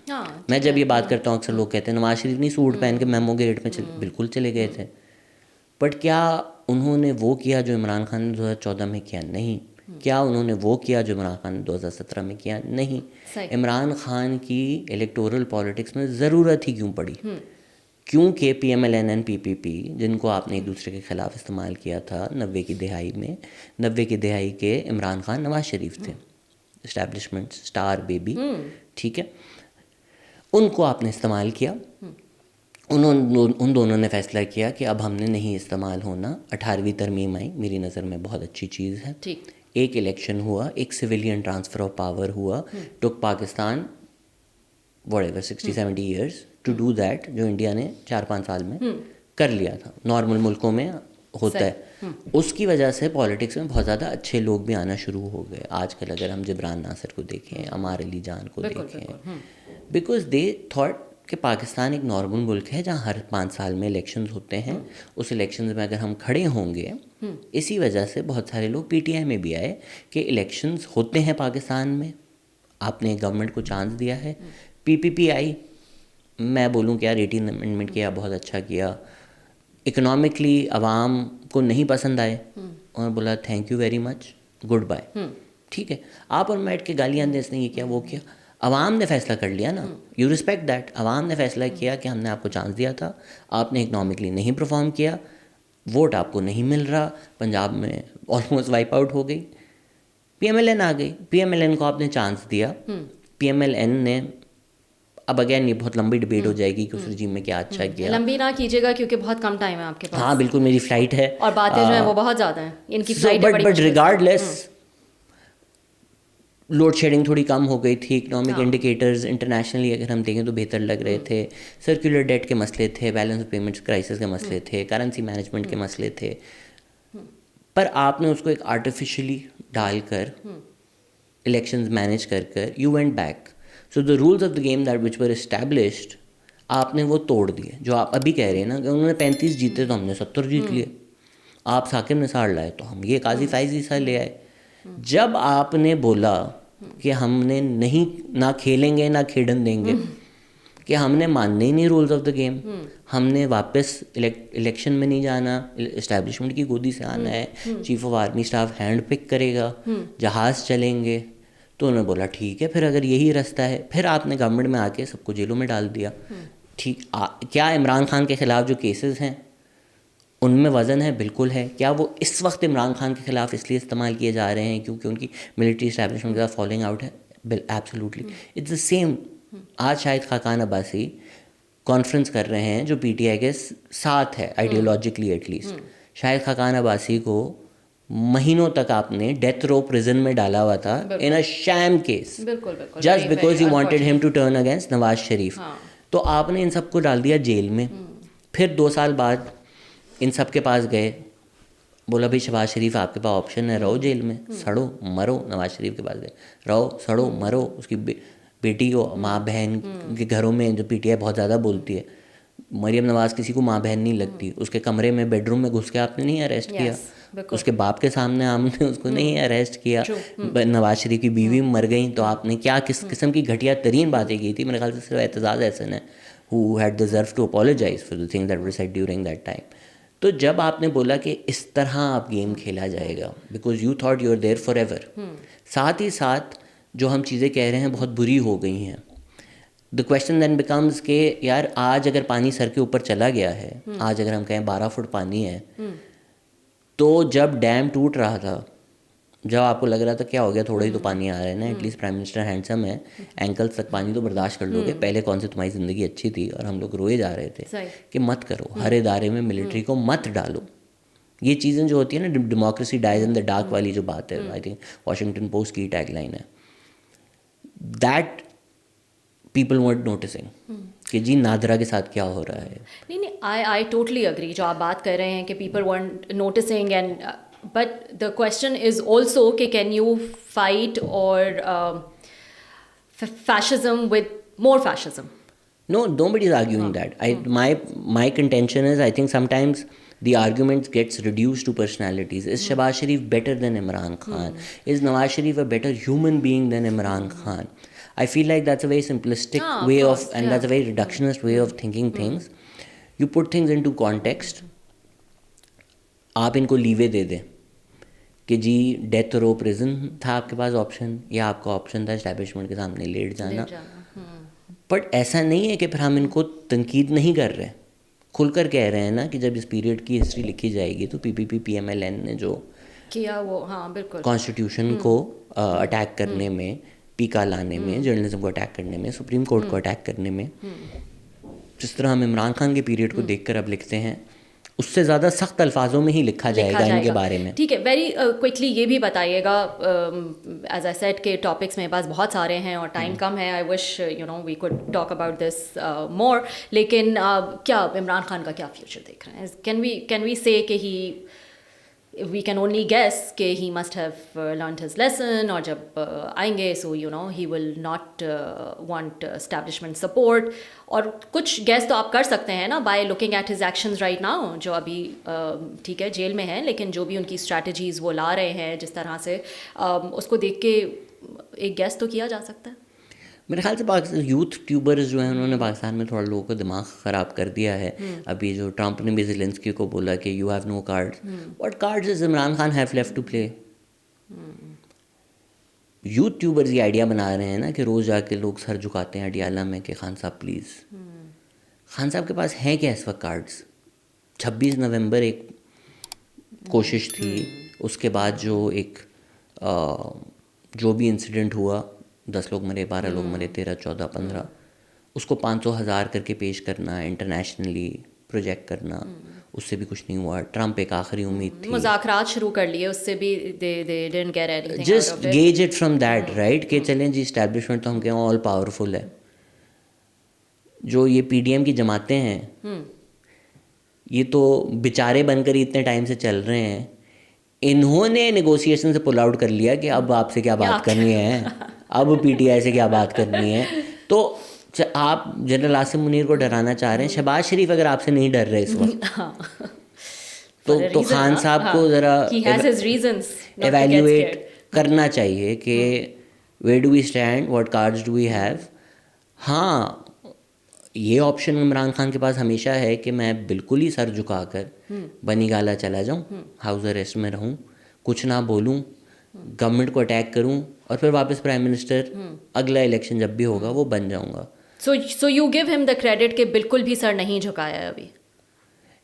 मैं जब ये बात करता हूँ अक्सर लोग कहते हैं नवाज शरीफ नहीं सूट पहन के मेमो गेट में बिल्कुल चले गए थे, बट क्या उन्होंने वो किया जो इमरान खान ने 2014 में किया? नहीं। क्या उन्होंने वो किया जो इमरान खान ने 2017 में किया? नहीं। इमरान खान की इलेक्टोरल पॉलिटिक्स में ज़रूरत ही क्यों पड़ी? क्योंकि PMLN एंड PPP जिनको आपने एक दूसरे के ख़िलाफ़ इस्तेमाल किया था 90 की दहाई में, 90 की दहाई के इमरान खान नवाज शरीफ थे, इस्टेब्लिशमेंट स्टार बेबी, ठीक है, उनको आपने इस्तेमाल किया। उन दोनों ने फैसला किया कि अब हमने नहीं इस्तेमाल होना। 18वीं तरमीम आई, मेरी नज़र में बहुत अच्छी चीज़ है। एक इलेक्शन हुआ, एक सिविलियन ट्रांसफ़र ऑफ पावर हुआ, took Pakistan whatever 60-70 years to do that, जो इंडिया ने 4-5 साल में कर लिया था, नॉर्मल मुल्कों में होता है। उसकी वजह से पॉलिटिक्स में बहुत ज़्यादा अच्छे लोग भी आना शुरू हो गए। आजकल अगर हम जिब्रान नासिर को देखें, अमार अली जान को देखें, बिकॉज दे थॉट कि पाकिस्तान एक नॉर्मल मुल्क है जहाँ हर 5 साल में इलेक्शंस होते हैं, उस इलेक्शंस में अगर हम खड़े होंगे, इसी वजह से बहुत सारे लोग PTI में भी आए कि इलेक्शंस होते हैं पाकिस्तान में, आपने गवर्नमेंट को चांस दिया है। PPP आई, मैं बोलूँ कि यार 18 अमेंडमेंट किया, बहुत अच्छा किया, इकोनॉमिकली आवाम को नहीं पसंद आए और बोला thank you very much, goodbye, ठीक है। आप और बैठ के गालियाँ दें, इसने ये किया वो किया, अवाम ने फैसला कर लिया ना, यू रिस्पेक्ट दैट। अवाम ने फैसला किया कि हमने आपको चांस दिया था, आपने इकनॉमिकली नहीं परफॉर्म किया, वोट आपको नहीं मिल रहा, पंजाब में ऑलमोस्ट वाइप आउट हो गई, PMLN आ गई, PMLN को आपने चांस दिया, PMLN ने, अब अगेन ये बहुत लंबी डिबेट हो जाएगी कि उस रिजीम में क्या अच्छा किया। लंबी ना कीजिएगा क्योंकि बहुत कम टाइम है आपके पास। हाँ बिल्कुल, मेरी फ्लाइट है और बातें जो है वो बहुत ज़्यादा हैं, इनकी फ्लाइट है बड़ी। बट रिगार्डलेस लोड शेडिंग थोड़ी कम हो गई थी, इकोनॉमिक इंडिकेटर्स इंटरनेशनली अगर हम देखें तो बेहतर लग रहे थे, सर्कुलर डेट के मसले थे, बैलेंस ऑफ पेमेंट्स क्राइसिस के मसले थे, करेंसी मैनेजमेंट के मसले थे, पर आपने उसको एक आर्टिफिशियली डालकर इलेक्शंस मैनेज कर you went back. So the rules of the game that which were established आपने वो तोड़ दिए। जो आप अभी कह रहे हैं ना कि उन्होंने 35 जीते तो हमने 70 जीत लिए, आप साकिब निसार लाए तो हम ये काजी फाइजी सा ले आए। जब आपने बोला कि हमने नहीं, ना खेलेंगे ना खेडन देंगे, कि हमने मानने ही नहीं रूल्स ऑफ द गेम, हमने वापस इलेक्शन में नहीं जाना, इस्टेब्लिशमेंट की गोदी से आना है, chief of army staff hand pick करेगा, जहाज़ चलेंगे, तो उन्होंने बोला ठीक है, फिर अगर यही रास्ता है, फिर आपने गवर्नमेंट में आके सबको जेलों में डाल दिया। ठीक, क्या इमरान खान के ख़िलाफ़ जो केसेस हैं उनमें वज़न है? बिल्कुल है। क्या वो इस वक्त इमरान खान के ख़िलाफ़ इसलिए इस्तेमाल किए जा रहे हैं क्योंकि उनकी मिलिट्री इस्टेब्लिशमेंट के साथ फॉलोइंग आउट है? Absolutely, it's the same. आज शाहिद खाकान अब्बासी कॉन्फ्रेंस कर रहे हैं जो PTI के साथ है आइडियोलॉजिकली एटलीस्ट। शाहिद खाकान अब्बासी को महीनों तक आपने डेथ रो प्रिजन में डाला हुआ था in a sham case, just because you wanted him to turn against Nawaz Sharif. तो आपने इन सबको डाल दिया जेल में। फिर 2 साल बाद इन सब के पास गए, बोला भाई शहबाज शरीफ आपके पास ऑप्शन है, रहो जेल में, सड़ो मरो। नवाज शरीफ के पास गए, रहो सड़ो मरो। उसकी बेटी को, माँ बहन के घरों में जो पीटीआई बहुत ज़्यादा बोलती है, मरियम नवाज किसी को माँ बहन नहीं लगती। उसके कमरे में बेडरूम में घुस के आपने नहीं अरेस्ट किया, उसके बाप के सामने आपने उसको नहीं अरेस्ट किया। नवाज शरीफ की बीवी मर गई तो आपने क्या किस किस्म की घटिया तरीन बातें की थी। मेरे ख्याल से सिर्फ एतजाज़ एहसन है who had deserved to apologize for the things that were said during that time. तो जब आपने बोला कि इस तरह आप गेम खेला जाएगा, because you thought you are there forever, साथ ही साथ जो हम चीज़ें कह रहे हैं बहुत बुरी हो गई हैं। द क्वेश्चन दैन बिकम्स कि यार आज अगर पानी सर के ऊपर चला गया है, आज अगर हम कहें 12 फुट पानी है, तो जब डैम टूट रहा था, जब आपको लग रहा था क्या हो गया, थोड़ा ही तो पानी आ रहा है ना, एटलीस्ट प्राइम मिनिस्टर हैंडसम है, एंकल्स तक पानी तो बर्दाश्त कर लोगे। पहले कौन सी तुम्हारी ज़िंदगी अच्छी थी, और हम लोग रोए जा रहे थे कि मत करो, हर इदारे में मिलिट्री को मत डालो। ये चीज़ें जो होती है ना, democracy dies in the dark वाली जो बात है, आई थिंक वॉशिंगटन पोस्ट की टैगलाइन है, दैट पीपल weren't नोटिसिंग कि जी नादरा के साथ क्या हो रहा है। नहीं, आई टोटली अग्री जो आप बात कर रहे हैं कि people weren't noticing, and but the question is also कि can you fight or fascism with more fascism? No, nobody's arguing that. My contention is, I think sometimes the argument gets reduced to personalities. Is Shehbaz Sharif better than Imran Khan? Is Nawaz Sharif a better human being than Imran Khan? I feel like that's a very simplistic way of, and that's a very reductionist way of thinking things. You put things into context. आप इनको leeway दे दें कि जी death row prison था आपके पास option, या आपका option था establishment के सामने लेट जाना। बट ऐसा नहीं है कि फिर हम इनको तनकीद नहीं कर रहे, खुलकर कह रहे हैं ना कि जब इस पीरियड की हिस्ट्री लिखी जाएगी तो पीपीपी पीएमएलएन ने जो किया वो, हाँ बिल्कुल, कॉन्स्टिट्यूशन को अटैक करने में, पीका लाने में, जर्नलिज्म को अटैक करने में, सुप्रीम कोर्ट को अटैक करने में, जिस तरह हम इमरान खान के पीरियड को देखकर अब लिखते हैं, उससे ज़्यादा सख्त अल्फाजों में ही लिखा जाएगा इनके बारे में। ठीक है, वेरी क्विकली ये भी बताइएगा, एज आई सेड के टॉपिक्स मेरे पास बहुत सारे हैं और टाइम कम है। I wish you know we could talk about this more, लेकिन क्या इमरान खान का क्या फ्यूचर देख रहे हैं? कैन वी से कि ही, we can only guess कि he must have learned his lesson, और जब आएंगे so you know he will not want establishment support, और कुछ guess तो आप कर सकते हैं ना by looking at his actions right now, जो अभी ठीक है जेल में हैं, लेकिन जो भी उनकी strategies वो ला रहे हैं जिस तरह से, उसको देख के एक guess तो किया जा सकता है। मेरे ख्याल से पाकिस्तान यूथ ट्यूबर्स जो हैं उन्होंने पाकिस्तान में थोड़ा लोगों का दिमाग ख़राब कर दिया है। अभी जो ट्रंप ने भी ज़ेलेंस्की को बोला कि you have no cards, what cards is Imran Khan have left to play. YouTubers ये आइडिया बना रहे हैं ना कि रोज़ जाके लोग सर झुकाते हैं अडियाला में कि खान साहब प्लीज़। खान साहब के पास हैं क्या इस वक्त कार्ड्स? 26 नवंबर एक कोशिश थी, उसके बाद जो एक जो भी इंसिडेंट हुआ, 10 लोग मरे, 12 लोग मरे, 13, 14, 15, उसको 500,000 करके पेश करना, इंटरनेशनली प्रोजेक्ट करना, उससे भी कुछ नहीं हुआ। ट्रंप एक आखिरी उम्मीद थी, मुज़ाकरात शुरू कर लिए, उससे भी they didn't get anything. Just gauge it from that, right, कि चलें जी इस्टेब्लिशमेंट तो हम कहें ऑल पावरफुल है। जो ये पीडीएम की जमातें हैं, ये तो बेचारे बनकर इतने टाइम से चल रहे हैं, इन्होंने नेगोशिएशन से पुल आउट कर लिया कि अब आपसे क्या बात करनी है, अब पीटीआई से क्या बात करनी है। तो आप जनरल आसिम मुनीर को डराना चाह रहे हैं, शहबाज शरीफ अगर आपसे नहीं डर रहे इस वक्त तो खान साहब को ज़रा एवेल्यूएट करना चाहिए कि where do we stand, what cards do we have. हाँ, ये ऑप्शन इमरान खान के पास हमेशा है कि मैं बिल्कुल ही सर झुकाकर बनी गाला चला जाऊं, हाउस अरेस्ट में रहूं, कुछ ना बोलूं, गवर्नमेंट को अटैक करूं, और फिर वापस प्राइम मिनिस्टर अगला इलेक्शन जब भी होगा वो बन जाऊंगा। सो you give him the credit कि बिल्कुल भी सर नहीं झुकाया है अभी?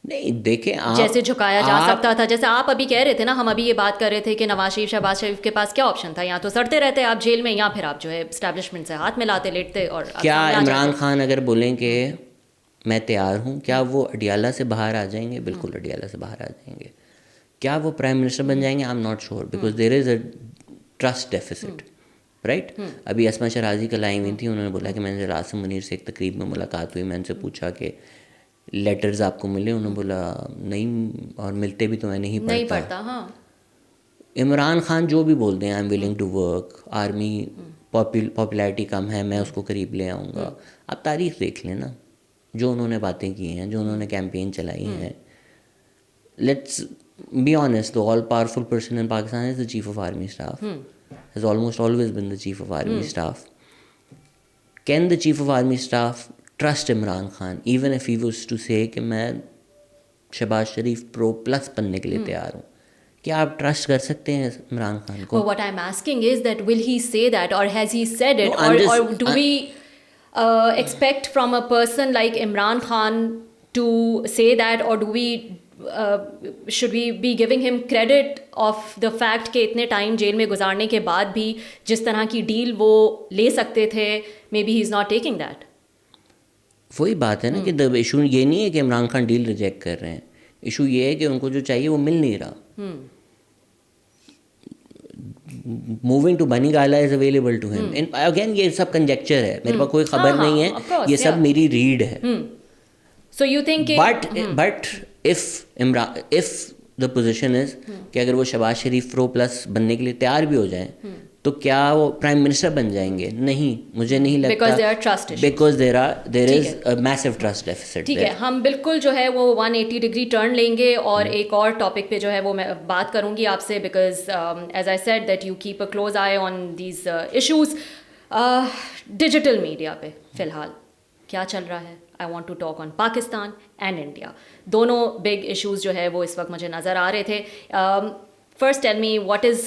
नहीं, देखें आप, जैसे झुकाया जा सकता था, जैसे आप अभी कह रहे थे ना, हम अभी ये बात कर रहे थे कि नवाज शरीफ, शहबाज शरीफ के पास क्या ऑप्शन था, या तो सड़ते रहते आप जेल में, या फिर आप जो है एस्टैब्लिशमेंट से हाथ मिलाते लेटते। और क्या इमरान खान अगर बोलें कि मैं तैयार हूँ, क्या वो अडियाला से बाहर आ जाएंगे? बिल्कुल अडियाला से बाहर आ जाएंगे। क्या वो प्राइम मिनिस्टर बन जाएंगे? I am not sure, because there is a trust deficit, right. अभी असमा शराजी कल आई हुई थी, उन्होंने बोला कि मैंने आसिम मुनीर से एक तकरीब में मुलाकात हुई, मैं उनसे पूछा कि लेटर्स आपको मिले? उन्होंने बोला नहीं, और मिलते भी तो मैं नहीं नहीं पढ़ता। पढ़ता, हाँ। इमरान खान जो भी बोलते हैं, I am willing to work, army popularity कम है, मैं उसको करीब ले आऊँगा। आप तारीख देख लें ना, जो उन्होंने बातें की हैं, जो उन्होंने कैंपेन चलाई हैं। Let's be honest, the all powerful person in Pakistan is the chief of army staff, has almost always been the chief of army staff. Can the chief of army staff trust Imran Khan even if he was to say कि मैं शहबाज शरीफ pro plus बनने के लिए तैयार हूँ? क्या आप trust कर सकते हैं इमरान खान को? But what I'm asking is that will he say that, or has he said it, No, I'm just- or do we expect from a person like Imran Khan to say that, or do we should we be giving him credit of the fact कि इतने time jail में गुजारने के बाद भी जिस तरह की डील वो ले सकते थे, maybe he's not taking that? वही बात है ना कि द इशू ये नहीं है कि इमरान खान डील रिजेक्ट कर रहे हैं, इशू ये है कि उनको जो चाहिए वो मिल नहीं रहा। Moving to Bani Gala is available to him. And again ये सब कंजेक्चर है, मेरे पास कोई खबर नहीं है, ये सब मेरी रीड है। So you think but if the position is कि अगर वो शहबाज शरीफ प्रो प्लस बनने के लिए तैयार भी हो जाएं, तो क्या वो प्राइम मिनिस्टर बन जाएंगे? नहीं, मुझे नहीं लगता, because there are trust issues. because there is a massive trust deficit ठीक there. है, हम बिल्कुल जो है वो 180 डिग्री टर्न लेंगे और एक और टॉपिक पे जो है वो मैं बात करूंगी आपसे, because as I said that you keep a close eye on these issues. Digital media पे फिलहाल क्या चल रहा है? I want to talk on Pakistan and India. दोनों बिग इश्यूज जो है वो इस वक्त मुझे नज़र आ रहे थे। First tell me what is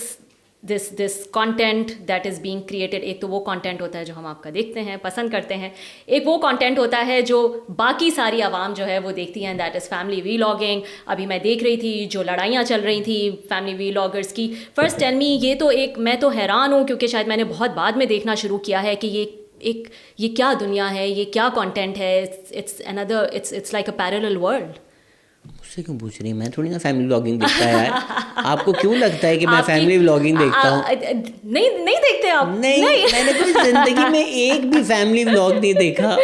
this content that is being created. एक तो वो कंटेंट होता है जो हम आपका देखते हैं, पसंद करते हैं, एक वो कंटेंट होता है जो बाकी सारी आवाम जो है वो देखती हैं, दैट इज़ फैमिली वीलॉगिंग। अभी मैं देख रही थी जो लड़ाइयाँ चल रही थी फैमिली वीलॉगर्स की। फर्स्ट टेल मी, ये तो एक, मैं तो हैरान हूँ क्योंकि शायद मैंने बहुत बाद में देखना शुरू किया है कि ये क्या दुनिया है, ये क्या कंटेंट है। It's another, it's like a parallel world. मुझसे क्यों पूछ रही है? मैं थोड़ी ना फैमिली व्लॉगिंग देखता है यार। आपको क्यों लगता है कि मैं फैमिली व्लॉगिंग देखता हूँ? नहीं देखते आप? नहीं, मैंने कोई जिंदगी में एक भी फैमिली व्लॉग नहीं देखा।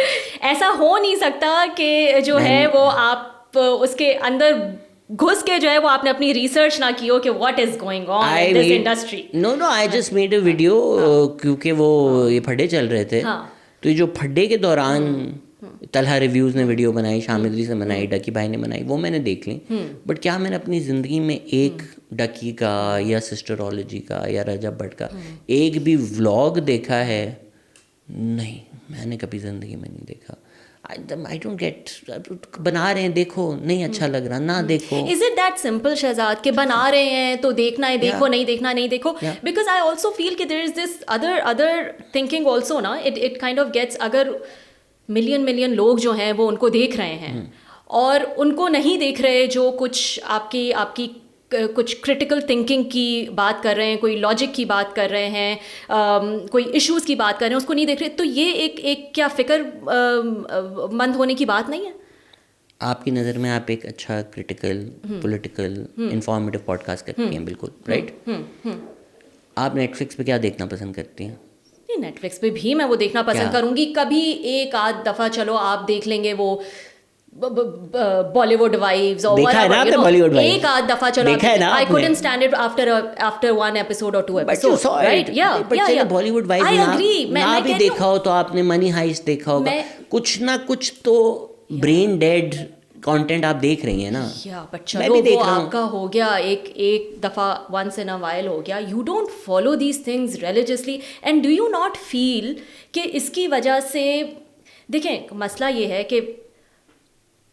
ऐसा हो नहीं सकता कि जो है वो आप उसके अंदर घुस के जो है वो आपने अपनी रिसर्च ना की हो कि what is going on in this industry. No I just made a video क्योंकि वो ये फड्डे चल रहे थे। तो ये जो फड्डे के दौरान तलहा रिव्यूज़ ने वीडियो बनाई, शामिद से बनाई, डकी भाई ने बनाई, वो मैंने देख ली। बट क्या मैंने अपनी ज़िंदगी में एक डकी का या सिस्टरोलॉजी का या रजब भट्ट का एक भी व्लॉग देखा है? नहीं, मैंने कभी ज़िंदगी में नहीं देखा। आई डोंट गेट, बना रहे हैं देखो, नहीं अच्छा लग रहा ना देखो। Is it that simple Shahzad कि बना रहे हैं तो देखना है देखो, नहीं देखना नहीं देखो? बिकॉज आई ऑल्सो फील कि there is this other thinking also ना, इट काइंड ऑफ गेट्स, अगर मिलियन लोग जो हैं वो उनको देख रहे हैं और उनको नहीं देख रहे जो कुछ आपकी कुछ क्रिटिकल थिंकिंग की बात कर रहे हैं, कोई लॉजिक की बात कर रहे हैं, कोई इश्यूज़ की बात कर रहे हैं, उसको नहीं देख रहे, तो ये एक क्या फिक्र मंद होने की बात नहीं है? आपकी नज़र में आप एक अच्छा क्रिटिकल, पॉलिटिकल, इंफॉर्मेटिव पॉडकास्ट करती हैं, बिल्कुल राइट। आप नेटफ्लिक्स पे क्या देखना पसंद करती हैं? नेटफ्लिक्स पे भी मैं वो देखना पसंद करूंगी। कभी एक आध दफ़ा चलो आप देख लेंगे वो बॉलीवुड वाइव्स और देखा है ना आपने बॉलीवुड वाइव्स? एक आध दफा चलो, देखा है ना? I couldn't stand it after one episode और टू एपिसोड, राइट? या बॉलीवुड वाइव्स आई एग्री। मैं भी देखा हो तो आपने मनी हाइस्ट देखा होगा, कुछ ना कुछ तो ब्रेन डेड कंटेंट आप देख रही हैं ना। या बट चलो वो आपका हो गया एक दफा, वंस इन अ वाइल हो गया। You don't follow these things religiously and do you not feel कि इसकी वजह से, देखें मसला ये है कि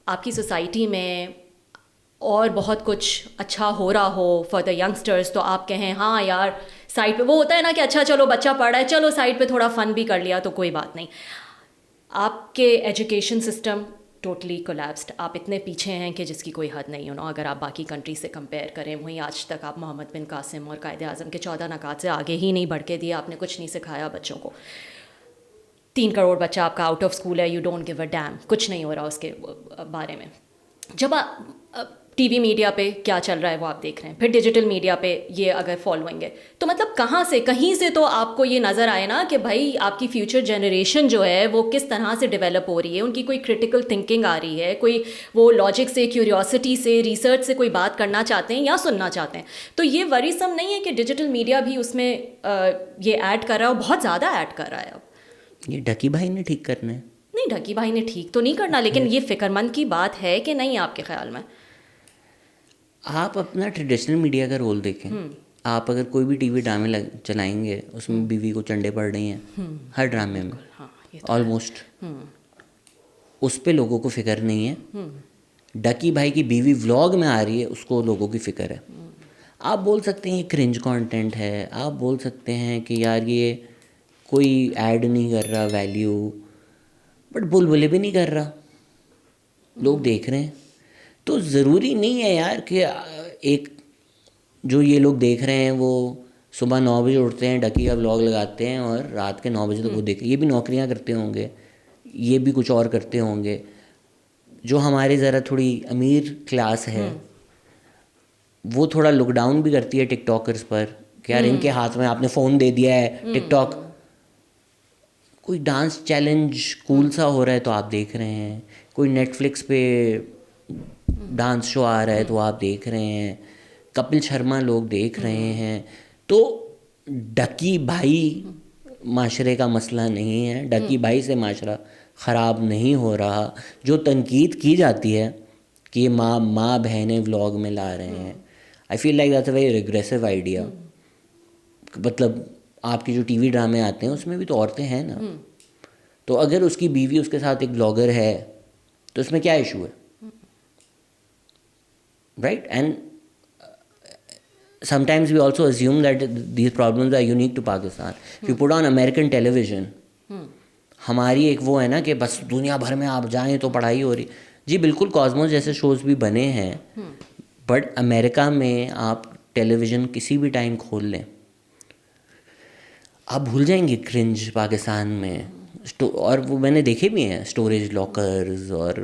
आपकी सोसाइटी में और बहुत कुछ अच्छा हो रहा हो फॉर द यंगस्टर्स, तो आप कहें हाँ यार साइड पे वो होता है ना कि अच्छा चलो बच्चा पढ़ रहा है, चलो साइड पे थोड़ा फन भी कर लिया तो कोई बात नहीं। आपके एजुकेशन सिस्टम टोटली कोलैप्स्ड, आप इतने पीछे हैं कि जिसकी कोई हद नहीं, अगर आप बाकी कंट्री से कंपेयर करें। वहीं आज तक आप मोहम्मद बिन कासिम और कायदे आज़म के 14 नकात से आगे ही नहीं बढ़ के दिए, आपने कुछ नहीं सिखाया बच्चों को। 3 करोड़ बच्चा आपका आउट ऑफ स्कूल है, you don't give a dam, कुछ नहीं हो रहा उसके बारे में। जब टीवी मीडिया पे क्या चल रहा है वो आप देख रहे हैं, फिर डिजिटल मीडिया पे ये अगर फॉलोइंग है, तो मतलब कहाँ से कहीं से तो आपको ये नज़र आए ना कि भाई आपकी फ्यूचर जनरेशन जो है वो किस तरह से डेवलप हो रही है, उनकी कोई क्रिटिकल थिंकिंग आ रही है, कोई वो लॉजिक से, क्यूरियोसिटी से, रिसर्च से कोई बात करना चाहते हैं या सुनना चाहते हैं। तो ये वरीसम नहीं है कि डिजिटल मीडिया भी उसमें ये ऐड कर रहा है और बहुत ज़्यादा ऐड कर रहा है। अब ये ढकी भाई ने ठीक करना है। नहीं, ढकी भाई ने ठीक तो नहीं करना, लेकिन ये फिक्रमंद की बात है कि नहीं आपके ख्याल में? आप अपना ट्रेडिशनल मीडिया का रोल देखें। आप अगर कोई भी टीवी ड्रामे चलाएंगे, उसमें बीवी को चंडे पड़ रही हैं हर ड्रामे में, ऑलमोस्ट। उस पे लोगों को फिक्र नहीं है। डकी भाई की बीवी व्लॉग में आ रही है, उसको लोगों की फिक्र है। आप बोल सकते हैं ये क्रिंज कंटेंट है, आप बोल सकते हैं कि यार ये कोई ऐड नहीं कर रहा वैल्यू, बट बुलबुले भी नहीं कर रहा, लोग देख रहे हैं। तो ज़रूरी नहीं है यार कि एक जो ये लोग देख रहे हैं वो सुबह 9 बजे उठते हैं, डकी का व्लॉग लगाते हैं और रात के 9 बजे तक वो देखें। ये भी नौकरियां करते होंगे, ये भी कुछ और करते होंगे। जो हमारे ज़रा थोड़ी अमीर क्लास है वो थोड़ा लॉकडाउन भी करती है टिकटॉकर्स पर कि यार इनके हाथ में आपने फ़ोन दे दिया है, टिकटॉक कोई डांस चैलेंज कूल सा हो रहा है तो आप देख रहे हैं, कोई नेटफ्लिक्स पे डांस शो आ रहा है तो आप देख रहे हैं, कपिल शर्मा लोग देख रहे हैं। तो डकी भाई माशरे का मसला नहीं है, डकी भाई से माशरा ख़राब नहीं हो रहा। जो तनकीद की जाती है कि ये माँ बहनें व्लॉग में ला रहे हैं, I feel like that's a very regressive idea. मतलब आपके जो टीवी ड्रामे आते हैं उसमें भी तो औरतें हैं ना, तो अगर उसकी बीवी उसके साथ एक ब्लॉगर है तो उसमें क्या इशू है, right? And sometimes we also assume that these problems are unique to Pakistan. If you put on American television, हमारी एक वो है ना कि बस दुनिया भर में आप जाएं तो पढ़ाई हो रही। जी बिल्कुल, कॉस्मोस जैसे शोज़ भी बने हैं, बट अमेरिका में आप टेलीविज़न किसी भी टाइम खोल लें, आप भूल जाएंगे क्रिंज पाकिस्तान में। और वो मैंने देखे भी हैं, स्टोरेज लॉकर्स और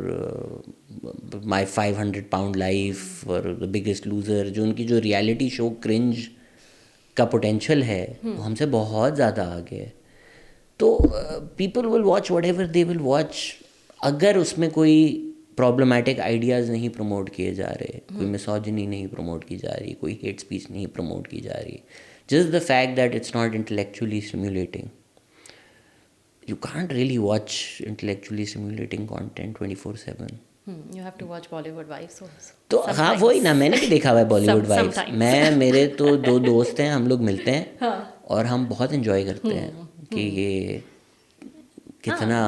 माई 500 पाउंड लाइफ और द बिगेस्ट लूज़र, जो उनकी जो रियलिटी शो क्रिंज का पोटेंशियल है वो हमसे बहुत ज़्यादा आगे है। तो people will watch what ever they will watch. अगर उसमें कोई प्रॉब्लमेटिक आइडियाज़ नहीं प्रमोट किए जा रहे, कोई मिसोजिनी नहीं प्रमोट की जा रही, कोई हेट स्पीच नहीं प्रमोट की जा रही, just the fact that it's not intellectually stimulating. You can't really watch intellectually stimulating content 24/7. You have to watch Bollywood Wives also. तो हाँ वही ना, मैंने भी देखा हुआ है बॉलीवुड वाइफ्स। मैं मेरे तो 2 दोस्त हैं, हम लोग मिलते हैं और हम बहुत एंजॉय करते हैं कि ये कितना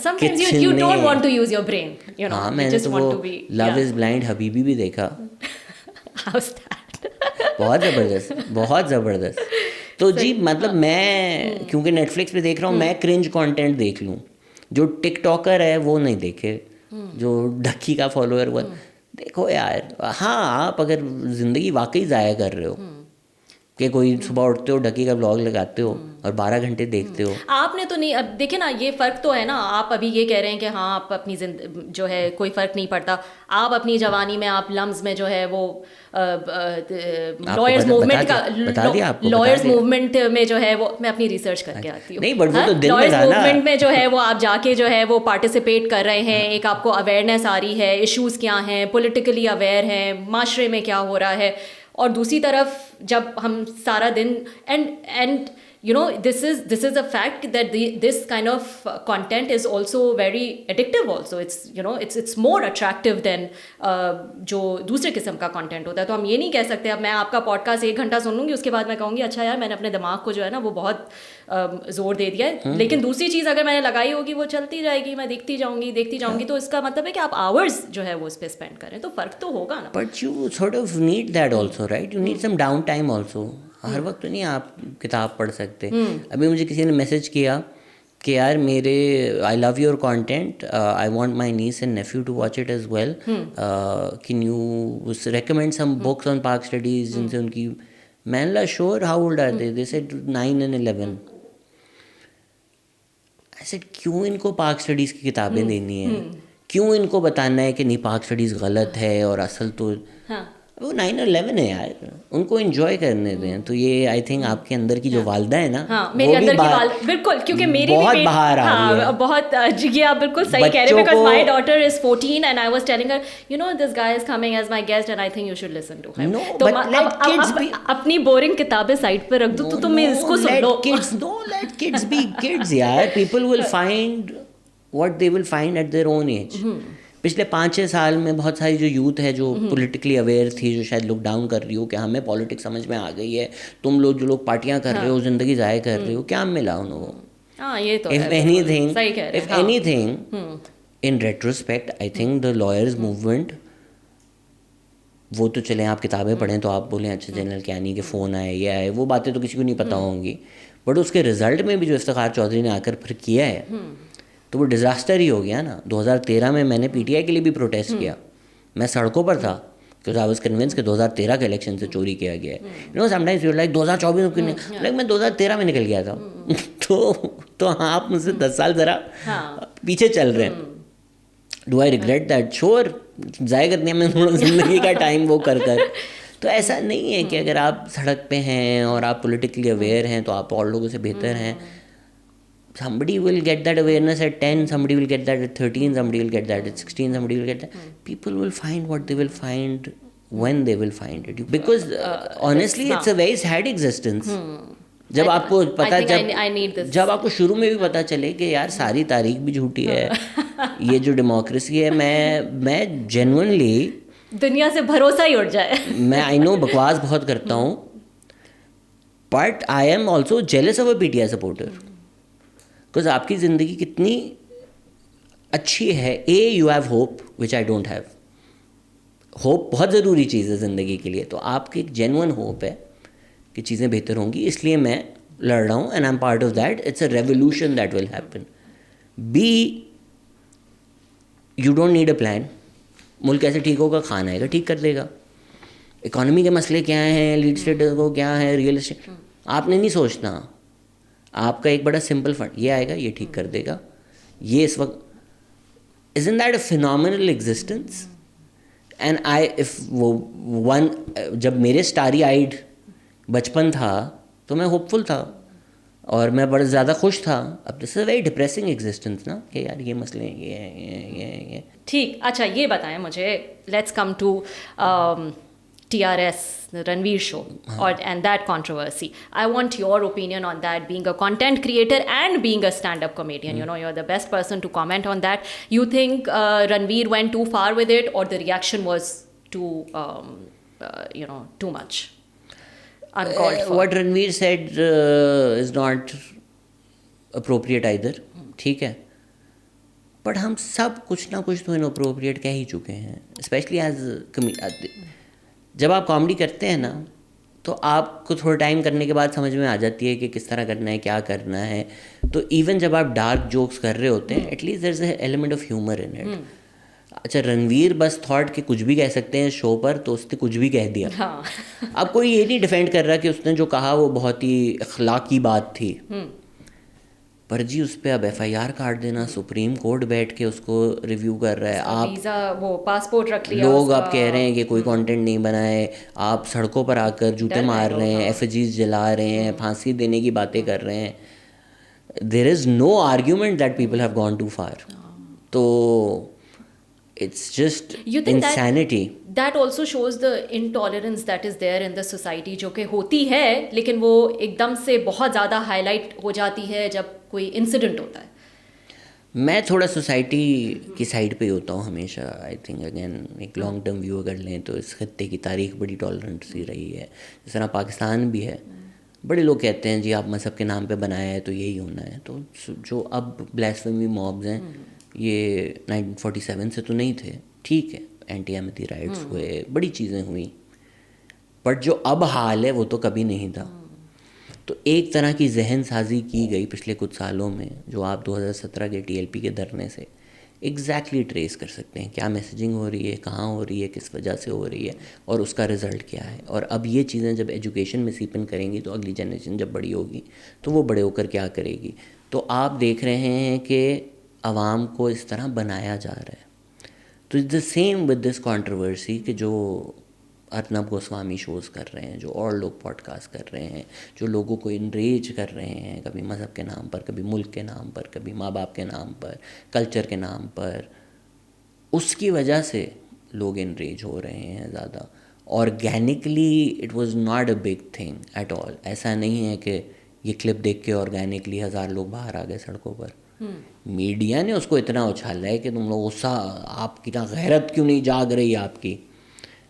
Sometimes you don't want to use your brain, you know. हाँ, you मैंने just तो want वो to be love is blind Habibi भी देखा। How's that? बहुत ज़बरदस्त, बहुत ज़बरदस्त। तो जी मतलब मैं क्योंकि नेटफ्लिक्स पे देख रहा हूँ, मैं क्रिंज कंटेंट देख लूँ। जो टिकटॉकर है वो नहीं देखे, जो ढक्की का फॉलोअर वो देखो यार। हाँ, आप अगर ज़िंदगी वाकई ज़ाया कर रहे हो कि कोई सुबह उठते हो ढक्की का ब्लॉग लगाते हो और 12 घंटे देखते हो। आपने तो नहीं, अब देखिए ना, ये फ़र्क तो है ना। आप अभी ये कह रहे हैं कि हाँ आप अपनी जो है कोई फ़र्क नहीं पड़ता। आप अपनी जवानी में आप लम्स में जो है वो लॉयर्स मूवमेंट का, लॉयर्स मूवमेंट में जो है वो मैं अपनी रिसर्च करके आती हूँ। नहीं, बट वो तो दिन में लॉयर्स था ना। मूवमेंट में जो है वो आप जाके जो है वो पार्टिसिपेट कर रहे हैं, एक आपको अवेयरनेस आ रही है, इश्यूज़ क्या हैं, पॉलिटिकली अवेयर हैं, माशरे में क्या हो रहा है। और दूसरी तरफ जब हम सारा दिन and you know, this is a fact that this kind of content is also very addictive also. It's, you know, it's more attractive than जो दूसरे किस्म का content होता है। तो हम ये नहीं कह सकते अब मैं आपका पॉडकास्ट 1 घंटा सुन लूँगी, उसके बाद मैं कहूँगी अच्छा यार मैंने अपने दिमाग को जो है ना वो बहुत जोर दे दिया है। लेकिन दूसरी चीज़ अगर मैंने लगाई होगी वो चलती जाएगी, मैं देखती जाऊँगी। तो इसका मतलब है कि आप आवर्स जो है वो उस पर स्पेंड करें, तो फ़र्क तो होगा ना। But you sort of need that also, right? You need some down time also. हर वक्त नहीं आप किताब पढ़ सकते। अभी मुझे किसी ने मैसेज किया कि यार मेरे I love your content, I want my niece and nephew to watch it as well, can you recommend some books on Pak studies जिनसे उनकी। मैंने ला sure, how old are they said 9 and 11। I said क्यों इनको पाक studies की किताबें देनी है, क्यों इनको बताना है कि नहीं पाक स्टडीज़ गलत है और असल तो हाँ वो 9/11 है यार, उनको एंजॉय करने दें। तो ये आई थिंक आपके अंदर की जो वालदा है ना, हाँ, मेरे वो भी अंदर की बिल्कुल, क्योंकि मेरी बहुत भी बाहर आ रही है। हाँ बहुत ये आप बिल्कुल सही कह रहे हैं, बच्चों बिकॉज को my daughter is 14 and I was telling her you know this guy is coming as my guest and I think you should listen to him. No, तो but let kids be. अपनी boring किताबें side पे रख दो, तो तुम इसको सुन लो। Let kids be kids यार। People will find what they will find at their own age. पिछले 5-6 साल में बहुत सारी जो यूथ है जो पॉलिटिकली अवेयर थी, जो शायद लुक डाउन कर रही हो कि हमें पॉलिटिक्स समझ में आ गई है, तुम लोग जो लोग पार्टियां कर रहे हो, जिंदगी ज़ाया कर रहे हो, क्या मिला उनको? हाँ ये तो If है, anything, सही कह रहे हैं, if हाँ। anything, in retrospect, I think the lawyers movement, वो तो चलें आप किताबें पढ़ें तो आप बोलें अच्छा जनरल क्या नहीं कि फ़ोन आए ये आए, वो बातें तो किसी को नहीं पता होंगी, बट उसके रिजल्ट में भी जो इफ्तिखार चौधरी ने आकर फिर किया है तो वो डिज़ास्टर ही हो गया ना। 2013 में मैंने पीटीआई के लिए भी प्रोटेस्ट किया, मैं सड़कों पर था बिकॉज आई वाज कन्विंस कि 2013 के इलेक्शन से चोरी किया गया है। You know sometimes you like 2024 में लाइक मैं 2013 में निकल गया था तो हाँ आप मुझसे 10 साल ज़रा पीछे चल रहे हैं। Do I regret that? Sure, ज़ाया कर दिया मैंने थोड़ा ज़िंदगी का टाइम वो कर तो ऐसा नहीं है कि अगर आप सड़क पे हैं और आप पॉलिटिकली अवेयर हैं तो आप और लोगों से बेहतर हैं। Somebody will get that awareness at 10, somebody will get that at 13, somebody will get that at 16, somebody will get that. People will find what they will find when they will find it. Because honestly, it's a very sad existence. जब आपको पता जब आपको शुरू में भी पता चले कि यार सारी तारीख भी झूठी है, ये जो डेमोक्रेसी है, मैं जेन्युइनली दुनिया से भरोसा ही उठ जाए। मैं आई नो बकवास बहुत करता हूँ, but I am also jealous of a PTI supporter. Because आपकी ज़िंदगी कितनी अच्छी है। You have hope which I don't have. Hope बहुत ज़रूरी चीज़ है ज़िंदगी के लिए, तो आपकी एक जेन्युइन होप है कि चीज़ें बेहतर होंगी, इसलिए मैं लड़ रहा हूँ and I am part of that. It's a revolution that will happen. You don't need a plan. मुल्क कैसे ठीक होगा? खाना आएगा ठीक कर देगा। इकोनॉमी के मसले क्या हैं, लीड स्टेटस को क्या है, रियल एस्टेट, आपने नहीं सोचना। आपका एक बड़ा सिंपल फंड ये आएगा, ये ठीक कर देगा। ये इस वक्त isn't that a phenomenal existence? And I if वो वन जब मेरे स्टारी आइड बचपन था तो मैं होपफुल था और मैं बड़ा ज़्यादा खुश था। अब this is very depressing existence ना कि यार ये मसले हैं, ये ठीक। अच्छा ये बताएं मुझे, let's come to TRS, the Ranveer show, and that controversy. I want your opinion on that, being a content creator and being a stand-up comedian. You know, you're the best person to comment on that. You think Ranveer went too far with it, or the reaction was too, too much, uncalled for? What Ranveer said is not appropriate either. ठीक है, but हम सब कुछ ना कुछ तो inappropriate कह ही चुके हैं, स्पेशली एज जब आप कॉमेडी करते हैं ना तो आपको थोड़ा टाइम करने के बाद समझ में आ जाती है कि किस तरह करना है, क्या करना है। तो इवन जब आप डार्क जोक्स कर रहे होते हैं, at least there is a element of humour in it. अच्छा रणवीर बस थॉट कि कुछ भी कह सकते हैं शो पर, तो उसने कुछ भी कह दिया। हाँ। अब कोई ये नहीं डिफेंड कर रहा कि उसने जो कहा वो बहुत ही अखलाकी बात थी, पर जी उस पर अब FIR काट देना, सुप्रीम कोर्ट बैठ के उसको रिव्यू कर रहा है। आप वीज़ा वो पासपोर्ट रख लिया, लोग आप कह रहे हैं कि कोई कंटेंट नहीं बनाए, आप सड़कों पर आकर जूते मार रहे हैं, एफिजीज जला रहे हैं, फांसी देने की बातें कर रहे हैं। There is no argument that people have gone too far. तो it's just insanity. That also shows the intolerance that is there in the society, जो कि होती है लेकिन वो एकदम से बहुत ज़्यादा हाईलाइट हो जाती है जब कोई इंसिडेंट होता है। मैं थोड़ा सोसाइटी की साइड पे होता हूँ हमेशा। आई थिंक अगेन एक लॉन्ग टर्म व्यू अगर लें तो इस खत्ते की तारीख बड़ी टॉलरेंट सी रही है, जिस तरह पाकिस्तान भी है। बड़े लोग कहते हैं जी आप मज़हब के नाम पे बनाया है तो यही होना है। तो जो अब ब्लास्फेमी मॉब्स हैं ये 1947 से तो नहीं थे, ठीक है, एंटी अहमदी राइट्स हुए, बड़ी चीज़ें हुई, बट जो अब हाल है वो तो कभी नहीं था। तो एक तरह की जहन साजी की गई पिछले कुछ सालों में, जो आप 2017 के TLP के धरने से एग्जैक्टली ट्रेस कर सकते हैं। क्या मैसेजिंग हो रही है, कहाँ हो रही है, किस वजह से हो रही है और उसका रिज़ल्ट क्या है। और अब ये चीज़ें जब एजुकेशन में सीपन करेंगी तो अगली जनरेशन जब बड़ी होगी तो वो बड़े होकर क्या करेगी। तो आप देख रहे हैं कि आवाम को इस तरह बनाया जा रहा है। तो it's the same with this controversy कि जो अर्नब गोस्वामी शोज़ कर रहे हैं, जो और लोग पॉडकास्ट कर रहे हैं, जो लोगों को इनरेज कर रहे हैं, कभी मज़हब के नाम पर, कभी मुल्क के नाम पर, कभी माँ बाप के नाम पर, कल्चर के नाम पर, उसकी वजह से लोग इनरेज हो रहे हैं ज़्यादा। Organically it was not a big thing at all. ऐसा नहीं है कि ये क्लिप देख के ऑर्गेनिकली 1000 लोग बाहर आ गए सड़कों पर। मीडिया ने उसको इतना उछाला है कि तुम लोग गुस्सा, आपकी ना गैरत क्यों नहीं जाग रही आपकी।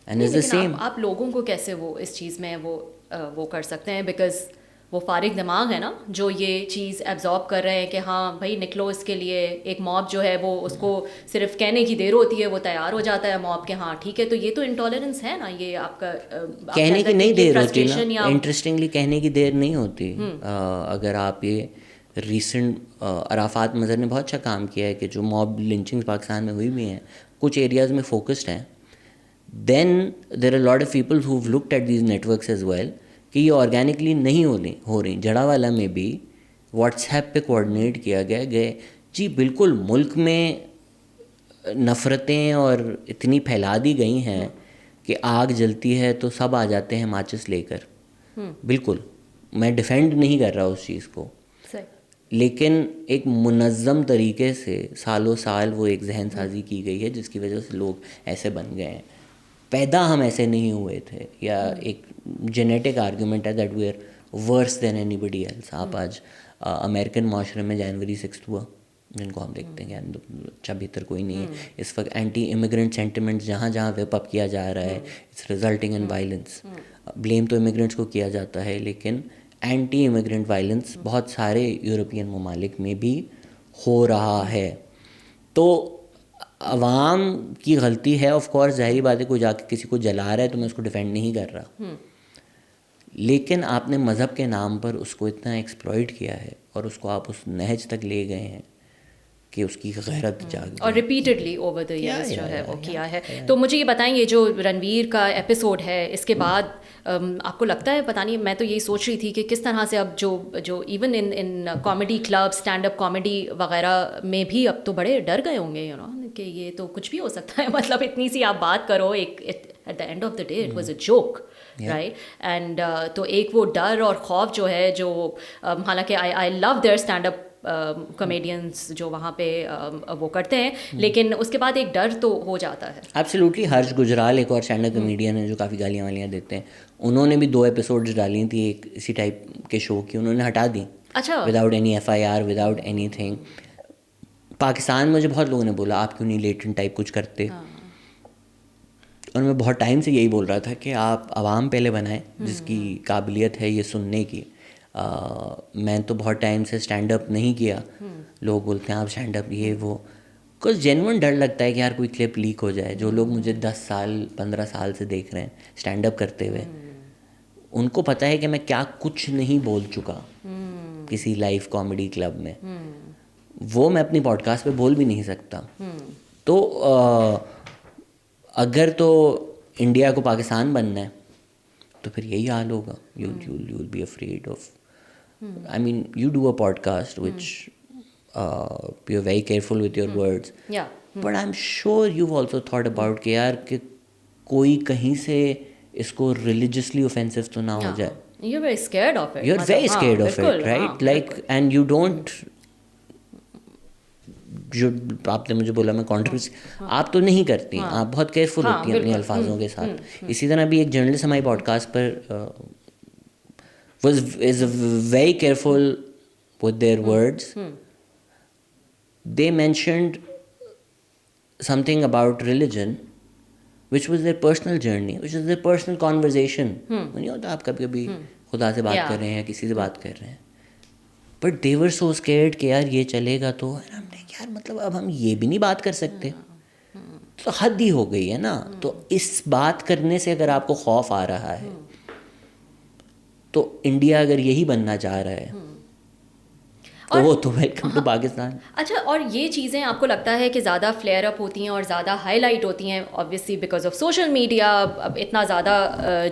And is the same. आप लोगों को कैसे वो इस चीज़ में वो कर सकते हैं, बिकॉज वो फारिग दिमाग है ना जो ये चीज़ एब्जॉर्ब कर रहे हैं कि हाँ भाई निकलो इसके लिए। एक मॉब जो है वो उसको सिर्फ कहने की देर होती है, वो तैयार हो जाता है मॉब के, हाँ ठीक है। तो ये तो इंटॉलरेंस है ना, ये आपका कहने की नहीं देर होती ना, इंटरेस्टिंगली कहने की देर नहीं होती। अगर आप ये रिसेंट अराफात मज़हर ने बहुत अच्छा काम किया है कि जो मॉब लिंचिंग पाकिस्तान में हुई भी हैं, कुछ एरियाज़ में फोकस्ड हैं। Then there are lot of people who looked at these networks as well कि ये ऑर्गेनिकली नहीं हो रही। जड़ावाला में भी व्हाट्सएप पे कोऑर्डिनेट किया गया जी बिल्कुल मुल्क में नफ़रतें और इतनी फैला दी गई हैं कि आग जलती है तो सब आ जाते हैं माचिस लेकर। बिल्कुल मैं डिफेंड नहीं कर रहा उस चीज़ को, लेकिन एक मुनज़्ज़म तरीके से सालों साल वो एक जहन साजी की गई है जिसकी वजह से लोग ऐसे बन गए हैं। पैदा हम ऐसे नहीं हुए थे, या एक जेनेटिक आर्गूमेंट है that we are worse than anybody else. आप आज अमेरिकन माशरे में जनवरी 6 हुआ जिनको हम देखते हैं अच्छा बेहतर कोई नहीं है इस वक्त। एंटी इमिग्रेंट सेंटिमेंट जहाँ जहाँ वेप अप किया जा रहा है, it's resulting in violence. Blame तो इमिग्रेंट्स को किया जाता है, लेकिन एंटी इमिग्रेंट वायलेंस बहुत सारे यूरोपियन ममालिक में भी हो रहा है। तो अवाम की गलती है, ऑफ कोर्स जाहिर बात है, कोई जाके किसी को जला रहा है तो मैं उसको डिफेंड नहीं कर रहा, लेकिन आपने मज़हब के नाम पर उसको इतना एक्सप्लॉइट किया है और उसको आप उस नहज तक ले गए हैं कि उसकी गैरत जाग और रिपीटेडली ओवर द इयर्स जो है वो किया है। तो मुझे ये बताएं, ये जो रणवीर का एपिसोड है इसके बाद आपको लगता है, पता नहीं, मैं तो यही सोच रही थी कि किस तरह से अब जो even in comedy club, stand up comedy वगैरह में भी अब तो बड़े डर गए होंगे यू नो कि ये तो कुछ भी हो सकता है। मतलब इतनी सी आप बात करो, एक at the end of the day it was a joke, right. And तो एक वो डर और खौफ जो है, जो हालांकि I love their stand up comedians जो वहाँ पे वो करते हैं, लेकिन उसके बाद एक डर तो हो जाता है। एब्सोल्युटली। हर्ष गुजराल एक और स्टैंड अप कॉमेडियन है जो काफ़ी गालियाँ वालियाँ देते हैं, उन्होंने भी 2 एपिसोड्स डाली थी एक इसी टाइप के शो की, उन्होंने हटा दी। अच्छा। Without any FIR, without any thing. Pakistan में मुझे बहुत लोगों ने बोला आप क्यों नहीं लेटेंट टाइप कुछ करते, और मैं बहुत टाइम से यही बोल रहा था कि आप आवाम पहले बनाएं जिसकी काबिलियत है ये सुनने की। मैं तो बहुत टाइम से स्टैंड अप नहीं किया, लोग बोलते हैं आप स्टैंड अप ये वो, कुछ जेन्युइन डर लगता है कि यार कोई क्लिप लीक हो जाए। जो लोग मुझे 10 साल 15 साल से देख रहे हैं स्टैंड अप करते हुए, उनको पता है कि मैं क्या कुछ नहीं बोल चुका किसी लाइव कॉमेडी क्लब में, वो मैं अपनी पॉडकास्ट पे बोल भी नहीं सकता। तो अगर तो इंडिया को पाकिस्तान बनना है तो फिर यही हाल होगा। you'll be afraid of, I mean you do a podcast which you're very careful with your words, but I'm sure you've also thought about कि यार कि कोई कहीं से इसको religiously offensive तो ना हो जाए। You're very scared of it. You're very scared of it, right? Like and you don't, जो आपने मुझे बोला मैं कॉन्ट्रोवर्सी, आप तो नहीं करती, आप बहुत केयरफुल होती हैं अपने अल्फाजों के साथ। इसी तरह भी एक जर्नलिस्ट हमारी पॉडकास्ट पर is very careful with their words. They mentioned something about religion which was their personal journey, which is their personal conversation. नहीं होता आप कभी खुदा से बात कर रहे हैं, किसी से बात कर रहे हैं, but they were so scared कि यार ये चलेगा तो, हमने यार मतलब अब हम ये भी नहीं बात कर सकते, तो हद ही हो गई है ना। तो इस बात करने से अगर आपको खौफ आ रहा है तो इंडिया अगर यही बनना चाह रहा है तो वो तो वेलकम टू पाकिस्तान। अच्छा, और ये चीज़ें आपको लगता है कि ज़्यादा फ्लेयर अप होती हैं और ज़्यादा हाईलाइट होती हैं obviously because of social media. अब इतना ज़्यादा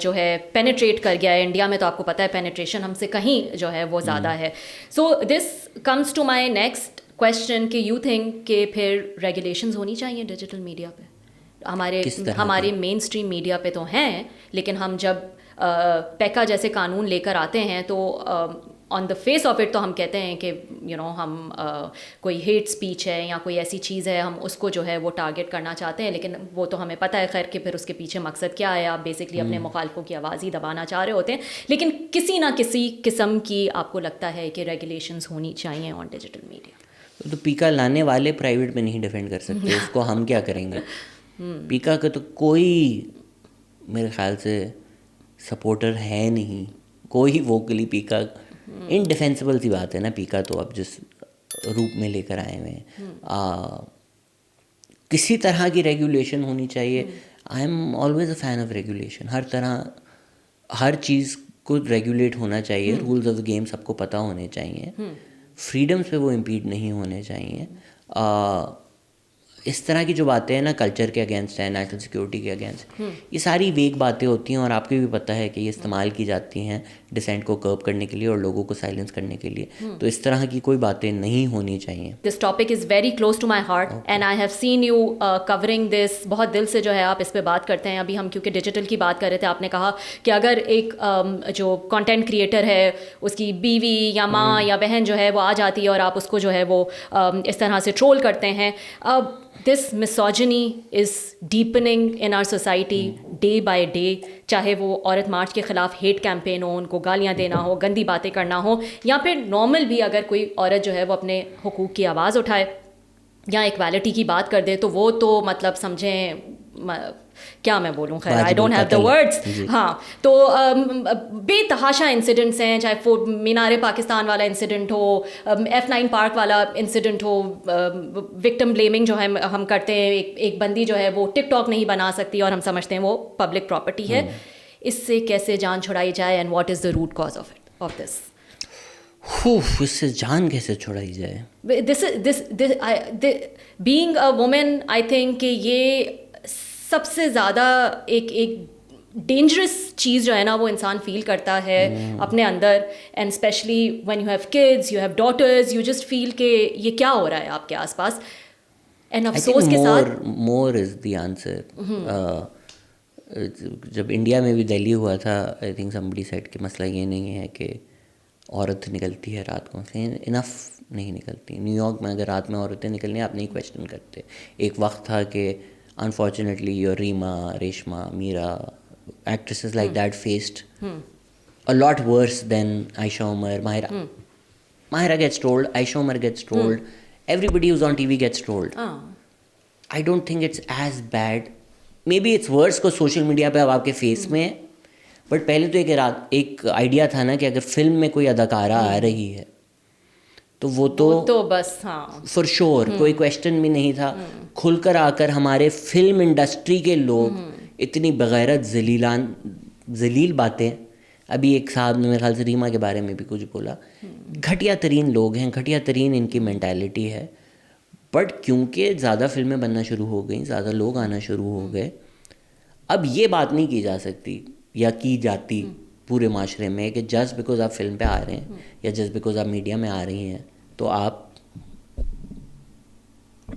जो है पेनिट्रेट कर गया है इंडिया में, तो आपको पता है पेनिट्रेशन हमसे कहीं जो है वो ज़्यादा है। So this comes to my next question कि यू थिंक कि फिर रेगुलेशंस होनी चाहिए डिजिटल मीडिया पे? हमारे मेन स्ट्रीम मीडिया पे तो हैं, लेकिन हम जब पैका जैसे कानून लेकर आते हैं तो on the face of it तो हम कहते हैं कि हम कोई हेट स्पीच है या कोई ऐसी चीज़ है, हम उसको जो है वो टारगेट करना चाहते हैं, लेकिन वो तो हमें पता है खैर कि फिर उसके पीछे मकसद क्या है, आप बेसिकली अपने मुखालफों की आवाज़ ही दबाना चाह रहे होते हैं। लेकिन किसी ना किसी किस्म की आपको लगता है कि रेगुलेशंस होनी चाहिए ऑन डिजिटल मीडिया। तो पीका लाने वाले प्राइवेट में नहीं डिफेंड कर सकते, उसको हम क्या करेंगे। पीका का तो कोई मेरे ख्याल से सपोर्टर है नहीं, कोई वोकली पीका, इनडिफेंसिबल सी बात है ना पीका तो अब जिस रूप में लेकर आए हुए हैं। किसी तरह की रेगुलेशन होनी चाहिए। I am always a fan of regulation, हर तरह हर चीज़ को रेगुलेट होना चाहिए, रूल्स ऑफ द गेम सबको पता होने चाहिए, फ्रीडम्स पे वो इम्पीड नहीं होने चाहिए। इस तरह की जो बातें हैं ना, कल्चर के अगेंस्ट है, नेशनल सिक्योरिटी के अगेंस्ट, ये सारी वेग बातें होती हैं और आपको भी पता है कि ये इस्तेमाल की जाती हैं डिसेंट को कर्ब करने के लिए और लोगों को साइलेंस करने के लिए। तो इस तरह की कोई बातें नहीं होनी चाहिए। This topic is very close to my heart and I have seen you covering this, बहुत दिल से जो है आप इस पर बात करते हैं। अभी हम क्योंकि डिजिटल की बात कर रहे थे, आपने कहा कि अगर एक जो कंटेंट क्रिएटर है उसकी बीवी या माँ या बहन जो है वो आ जाती है और आप उसको जो है वो इस तरह से ट्रोल करते हैं, this misogyny is deepening in our society day by day, चाहे वो औरत मार्च के ख़िलाफ़ हेट कैंपेन हो, उनको गालियाँ देना हो, गंदी बातें करना हो, या फिर नॉर्मल भी अगर कोई औरत जो है वो अपने हुकूक की आवाज़ उठाए या इक्वालिटी की बात कर दे, तो वो तो मतलब समझें क्या मैं बोलूँ, खैर I don't have the words. हाँ, तो बेतहाशा इंसिडेंट्स हैं, चाहे मीनार पाकिस्तान वाला इंसिडेंट हो, F9 पार्क वाला इंसिडेंट हो, विक्टिम ब्लेमिंग जो है हम करते हैं, एक बंदी जो है वो टिकटॉक नहीं बना सकती और हम समझते हैं वो पब्लिक प्रॉपर्टी है। इससे कैसे जान छुड़ाई जाए and what is the root cause of this? इससे जान कैसे छुड़ाई जाए? Being a women, I think कि ये सबसे ज़्यादा एक डेंजरस चीज़ जो है ना वो इंसान फील करता है अपने अंदर, and specially when you have kids, you have daughters, you just feel कि ये क्या हो रहा है आपके आसपास। एंड अफसोस के साथ मोर इज़ द आंसर। जब इंडिया में भी दिल्ली हुआ था, आई थिंक समबडी सेड कि मसला ये नहीं है कि औरत निकलती है रात को, इनफ नहीं निकलती। न्यूयॉर्क में अगर रात में औरतें निकलनी आप नहीं क्वेश्चन करते। एक वक्त था कि unfortunately your Reema, Reshma, Meera, actresses like that faced a lot worse than Aisha Umar, Mahira. Mahira gets trolled, Aisha Umar gets trolled, everybody who's on TV gets trolled. I don't think it's as bad. Maybe it's worse because social media पे अब आपके face में है, but पहले तो एक idea था ना कि अगर फिल्म में कोई अदाकारा आ रही है तो वो तो बस हाँ फॉर श्योर कोई क्वेश्चन भी नहीं था। खुलकर आकर हमारे फिल्म इंडस्ट्री के लोग इतनी बगैरत जलील बातें, अभी एक साहब ने मेरे ख्याल से रीमा के बारे में भी कुछ बोला, घटिया तरीन लोग हैं, घटिया तरीन इनकी मेंटालिटी है। बट क्योंकि ज़्यादा फिल्में बनना शुरू हो गई, ज़्यादा लोग आना शुरू हो गए, अब ये बात नहीं की जा सकती या की जाती पूरे माशरे में कि जस्ट बिकॉज आप फिल्म पे आ रहे हैं या जस्ट बिकॉज आप मीडिया में आ रही हैं तो आप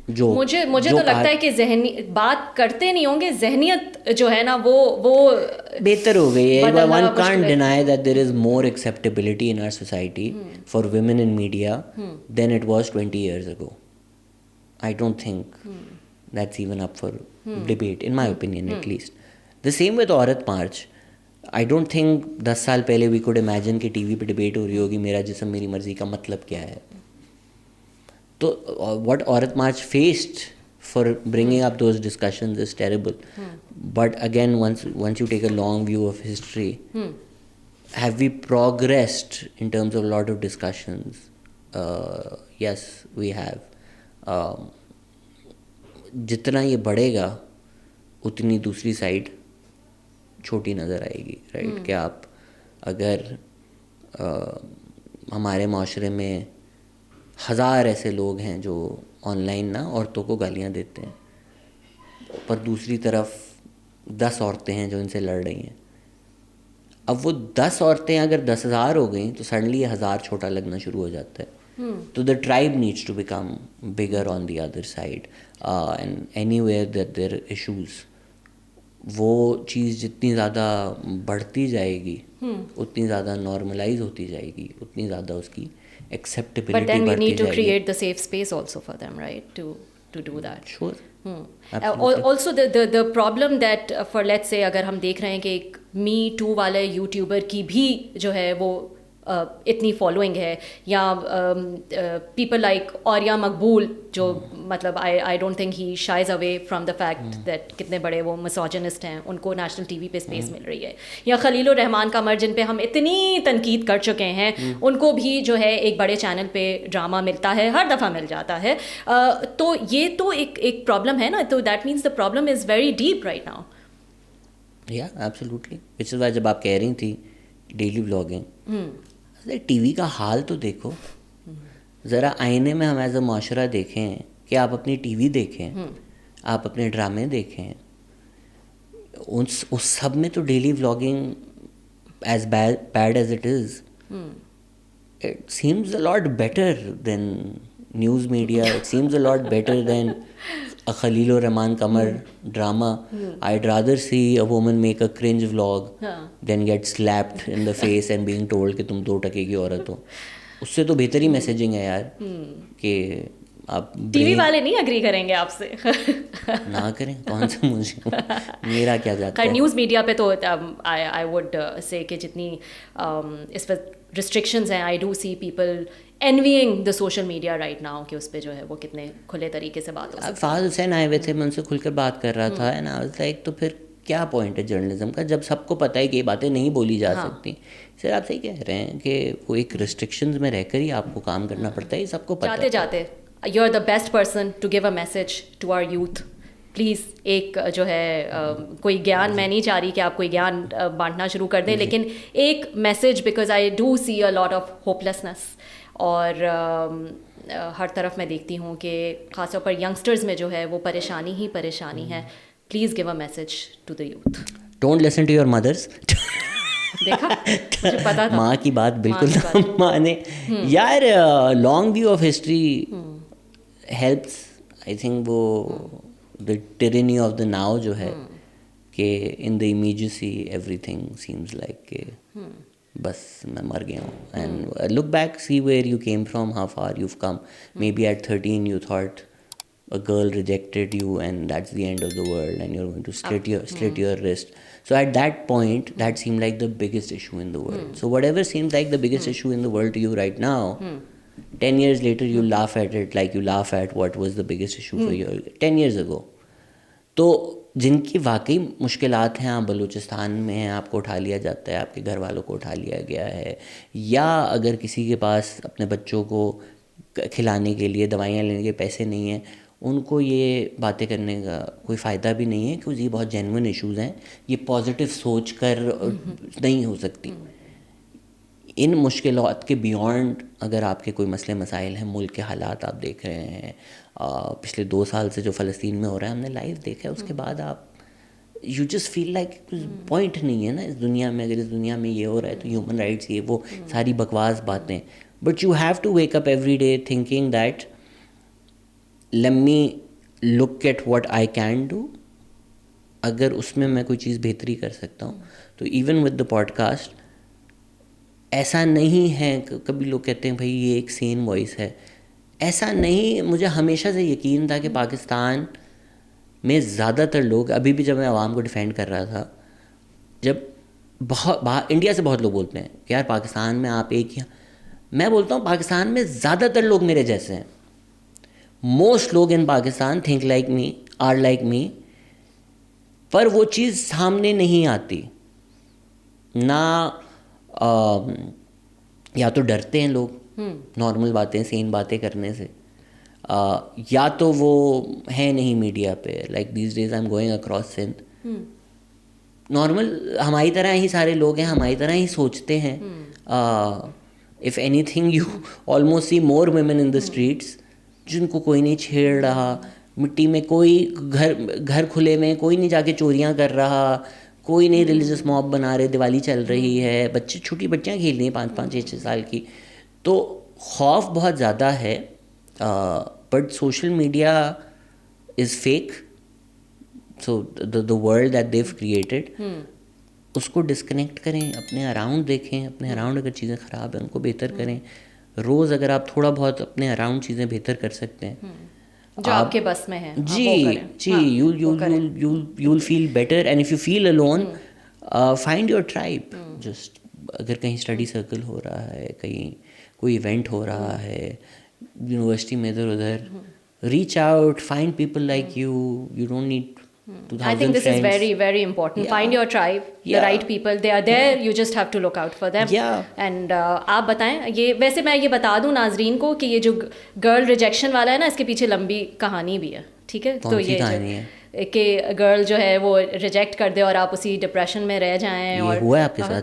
मुझे तो लगता है कि जहनी बात करते नहीं होंगे, जहनियत जो है ना वो बेहतर हो गई है। One can't deny that there is more acceptability in our society for women in media than it was 20 years ago. I don't think that's even up for debate, in my opinion at least. The same with औरत मार्च. I don't think 10 साल पहले we could imagine कि TV पे debate हो रही होगी मेरा जिस्म मेरी मर्जी का मतलब क्या है। तो what औरत मार्च faced for bringing up those discussions is terrible. But again, once you take a long view of history, have we progressed in terms of a lot of discussions? Yes, we have. जितना ये बढ़ेगा उतनी दूसरी side छोटी नज़र आएगी, right? कि आप अगर हमारे माशरे में 1000 ऐसे लोग हैं जो ऑनलाइन ना औरतों को गालियाँ देते हैं, पर दूसरी तरफ 10 औरतें हैं जो इनसे लड़ रही हैं। अब वो 10 औरतें अगर 10,000 हो गई तो सडनली ये 1000 छोटा लगना शुरू हो जाता है। तो the tribe needs to become bigger on the other side and anywhere that their issues, वो चीज़ जितनी ज़्यादा बढ़ती जाएगी उतनी ज़्यादा नॉर्मलाइज होती जाएगी, उतनी ज़्यादा उसकी But एक्सेप्टेबिलिटी then we बढ़ती need to जाएगी. create the safe space also for them, right? To do that. Sure. Also the problem that for let's say अगर हम देख रहे हैं कि एक Me Too वाले यूट्यूबर की भी जो है वो इतनी फॉलोइंग है, या पीपल लाइक औरिया मकबूल जो मतलब I don't think he shies away from the fact that कितने बड़े वो मिसोजिनिस्ट हैं, उनको नेशनल टीवी पे स्पेस मिल रही है, या खलीलुर रहमान कमर जिन पे हम इतनी तनकीद कर चुके हैं उनको भी जो है एक बड़े चैनल पे ड्रामा मिलता है, हर दफ़ा मिल जाता है. तो ये तो एक प्रॉब्लम है ना, तो that means the problem is very deep right now. या एब्सोल्युटली, विच इज़ वाई जब आप कह रही थी डेली व्लॉगिंग, टीवी का हाल तो देखो ज़रा, आईने में हम एज अ माशरा देखें कि आप अपनी टीवी देखें, आप अपने ड्रामे देखें, उस सब में तो daily vlogging as bad as it is, it seems a lot better than news media, it seems a lot better than a Khalilur Rahman Kamar drama. I'd rather see a woman make a cringe vlog than get slapped in the face and being told कि तुम 2% की औरत हो. उससे तो बेहतर ही messaging है यार कि आप टीवी वाले नहीं अग्री करेंगे आपसे. ना करें, कौन सा मुझे मेरा क्या जाता है. न्यूज़ मीडिया पे तो आई वुड से कि जितनी इस पर रिस्ट्रिक्शंस हैं, I do see people envying the social media right now कि उस पर जो है वो कितने खुले तरीके से बात हो सकती है. फाज हुसैन आए हुए थे, मैं उनसे खुलकर बात कर रहा था एंड आई वाज लाइक, तो फिर क्या पॉइंट है जर्नलिज्म का जब सबको पता है कि ये बातें नहीं बोली जा सकती. सर आप सही कह रहे हैं कि वो एक रिस्ट्रिक्शंस में रहकर ही आपको काम करना पड़ता है, ये सबको पता है. जाते you are the best person to give a message to our youth. Please एक जो है कोई ज्ञान, मैं नहीं चाह रही कि आप कोई ज्ञान बांटना शुरू कर दें, लेकिन एक message, because I do see a lot of hopelessness, और हर तरफ मैं देखती हूँ कि ख़ासतौर पर यंगस्टर्स में जो है वो परेशानी ही परेशानी है. Please give a message to the youth. Don't listen to your mothers. देखा, मुझे पता था. माँ की बात बिल्कुल ना माने यार. Long view of history helps, I think वो the tyranny of the now जो है कि in the immediacy everything seems like के बस मैं मर गया हूँ. And look back, see where you came from, how far you've come. Maybe at 13 you thought a girl rejected you and that's the end of the world and you're going to slit your wrist. So at that point that seemed like the biggest issue in the world. So whatever seems like the biggest issue in the world to you right now, 10 years later you laugh at it like you laugh at what was the biggest issue for you 10 years ago. तो जिनकी वाकई मुश्किलात हैं, आप बलूचिस्तान में हैं, आपको उठा लिया जाता है, आपके घर वालों को उठा लिया गया है, या अगर किसी के पास अपने बच्चों को खिलाने के लिए दवाइयाँ लेने के पैसे नहीं हैं, उनको ये बातें करने का कोई फ़ायदा भी नहीं है क्योंकि ये बहुत जेन्युइन इश्यूज़ हैं, ये पॉजिटिव सोच कर नहीं हो सकती. इन मुश्किलात के बियॉन्ड अगर आपके कोई मसले मसाइल हैं, मुल्क के हालात आप देख रहे हैं, पिछले 2 साल से जो फ़लस्तीन में हो रहा है हमने लाइव देखा है, उसके बाद आप यू जस्ट फील लाइक कुछ पॉइंट नहीं है ना इस दुनिया में. अगर इस दुनिया में ये हो रहा है तो ह्यूमन राइट्स ये वो सारी बकवास बातें. But you have to wake up every day thinking that let me look at what I can do. अगर उसमें मैं कोई चीज़ बेहतरी कर सकता हूँ तो इवन विद द पॉडकास्ट, ऐसा नहीं है. कभी लोग कहते हैं भाई ये एक सेन वॉइस है, ऐसा नहीं. मुझे हमेशा से यकीन था कि पाकिस्तान में ज़्यादातर लोग, अभी भी जब मैं आवाम को डिफेंड कर रहा था, जब बहुत इंडिया से बहुत लोग बोलते हैं कि यार पाकिस्तान में आप एक ही, मैं बोलता हूँ पाकिस्तान में ज़्यादातर लोग मेरे जैसे हैं. मोस्ट लोग in Pakistan think like me, or like me, पर वो चीज़ सामने नहीं आती ना. या तो डरते हैं लोग नॉर्मल बातें, सेन बातें करने से, या तो वो है नहीं मीडिया पे. Like these days I am going across Sindh, normal हमारी तरह ही सारे लोग हैं, हमारी तरह ही सोचते हैं. If anything you almost see more women in the streets जिनको कोई नहीं छेड़ रहा, मिट्टी में कोई घर खुले में कोई नहीं जाके चोरियाँ कर रहा, कोई नहीं रिलीजियस मॉब बना रहे, दिवाली चल रही है, बच्चे छोटी बच्चियाँ खेल रही हैं 5-5, 6-6 साल की. तो खौफ बहुत ज़्यादा है, but social media is fake, so the world that Dev created, उसको डिस्कनेक्ट करें, अपने अराउंड देखें, अपने अराउंड अगर चीज़ें ख़राब हैं उनको बेहतर करें। रोज़ अगर आप थोड़ा बहुत अपने अराउंड चीज़ें बेहतर कर सकते हैं जो आपके बस में है, जी, you'll feel better, and if you feel alone, find your tribe. Just अगर कहीं स्टडी सर्कल हो रहा है, कहीं कोई इवेंट हो रहा है यूनिवर्सिटी में इधर उधर, reach out, find people like you. You don't need 2000 I think this friends. is very, very important. Yeah. Find your tribe, the Yeah. right people. They are there. You just have to look out for them. Yeah. And आप बताएं, ये वैसे मैं ये बता दूं नाजरीन को कि ये जो गर्ल रिजेक्शन वाला है ना, इसके पीछे लंबी कहानी भी है, ठीक है? कौन सी कहानी है? कि गर्ल जो है वो रिजेक्ट कर दे और आप उसी डिप्रेशन में रह जाएं। ये और हुआ है आपके साथ?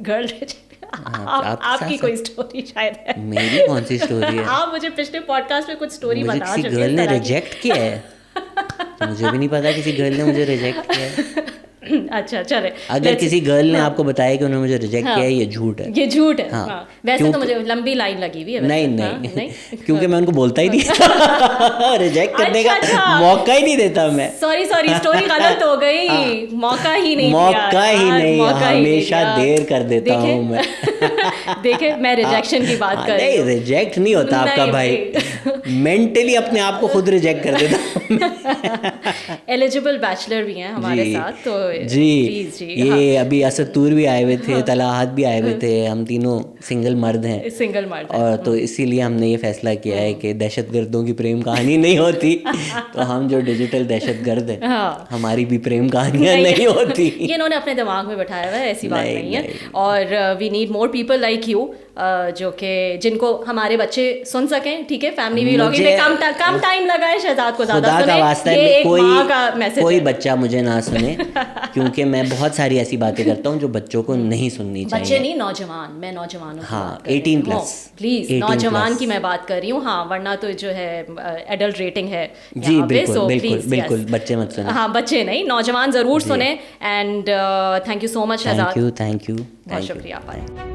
गर्ल रिजेक्ट, आपकी कोई स्टोरी शायद है। मेरी कौन सी स्टोरी है? आप मुझे पिछले पॉडकास्ट में कुछ स्टोरी मुझे बता किसी चुके हैं गर्ल इस ने तरह की। रिजेक्ट किया है? तो मुझे भी नहीं पता किसी गर्ल ने मुझे रिजेक्ट किया है। अच्छा चले, अगर किसी गर्ल ने आपको बताया कि उन्होंने मुझे रिजेक्ट किया है, ये झूठ है। ये झूठ है। हाँ। हाँ। वैसे तो मुझे लंबी लाइन लगी हुई है वैसे। नहीं हाँ, नहीं क्योंकि मैं उनको बोलता ही नहीं था, रिजेक्ट करने का मौका ही नहीं देता मैं। सॉरी स्टोरी गलत हो गई, मौका ही नहीं हमेशा देर कर देता हूँ मैं। देखे मैं रिजेक्शन की बात कर रही हूँ। नहीं, रिजेक्ट नहीं होता आपका भाई, मेंटली अपने आप को खुद रिजेक्ट कर देता हूँ। एलिजिबल बैचलर भी हैं हमारे साथ, तो जी प्लीज जी। ये हाँ। अभी असतूर भी आए हुए थे, तलाहत भी आए हुए थे, हम तीनों सिंगल मर्द हैं। सिंगल मर्द हैं। और तो इसीलिए हमने ये फैसला किया है कि दहशतगर्दों की प्रेम कहानी नहीं होती, तो हम जो डिजिटल दहशतगर्द हैं, हाँ। हमारी भी प्रेम कहानियाँ नहीं होती। ये इन्होंने अपने दिमाग में बैठाया हुआ है, ऐसी बात नहीं, नहीं है। और we need more people like you, जो कि जिनको हमारे बच्चे सुन सकें, ठीक है? फैमिली व्लॉगिंग में कम टाइम लगा है, शहजाद को ज़्यादा सुने। ये एक माँ का मैसेज है। कोई बच्चा मुझे ना सुने, क्योंकि मैं बहुत सारी ऐसी बातें करता हूँ जो बच्चों को नहीं सुननी चाहिए। बच्चे नहीं, नौजवान, मैं नौजवानों की हाँ, बात कर रही हूँ। 18+, प्लीज 18+। नौजवान की मैं बात कर रही हूँ। हाँ, वरना तो जो है एडल्ट रेटिंग है जी, यहाँ पे, बिल्कुल so बिल्कुल please, बिल्कुल, yes। बच्चे मत सुने। हाँ, बच्चे नहीं, नौजवान ज़रूर सुने। And thank you so much Shahzad, thank you बहुत शुक्रिया आप आए।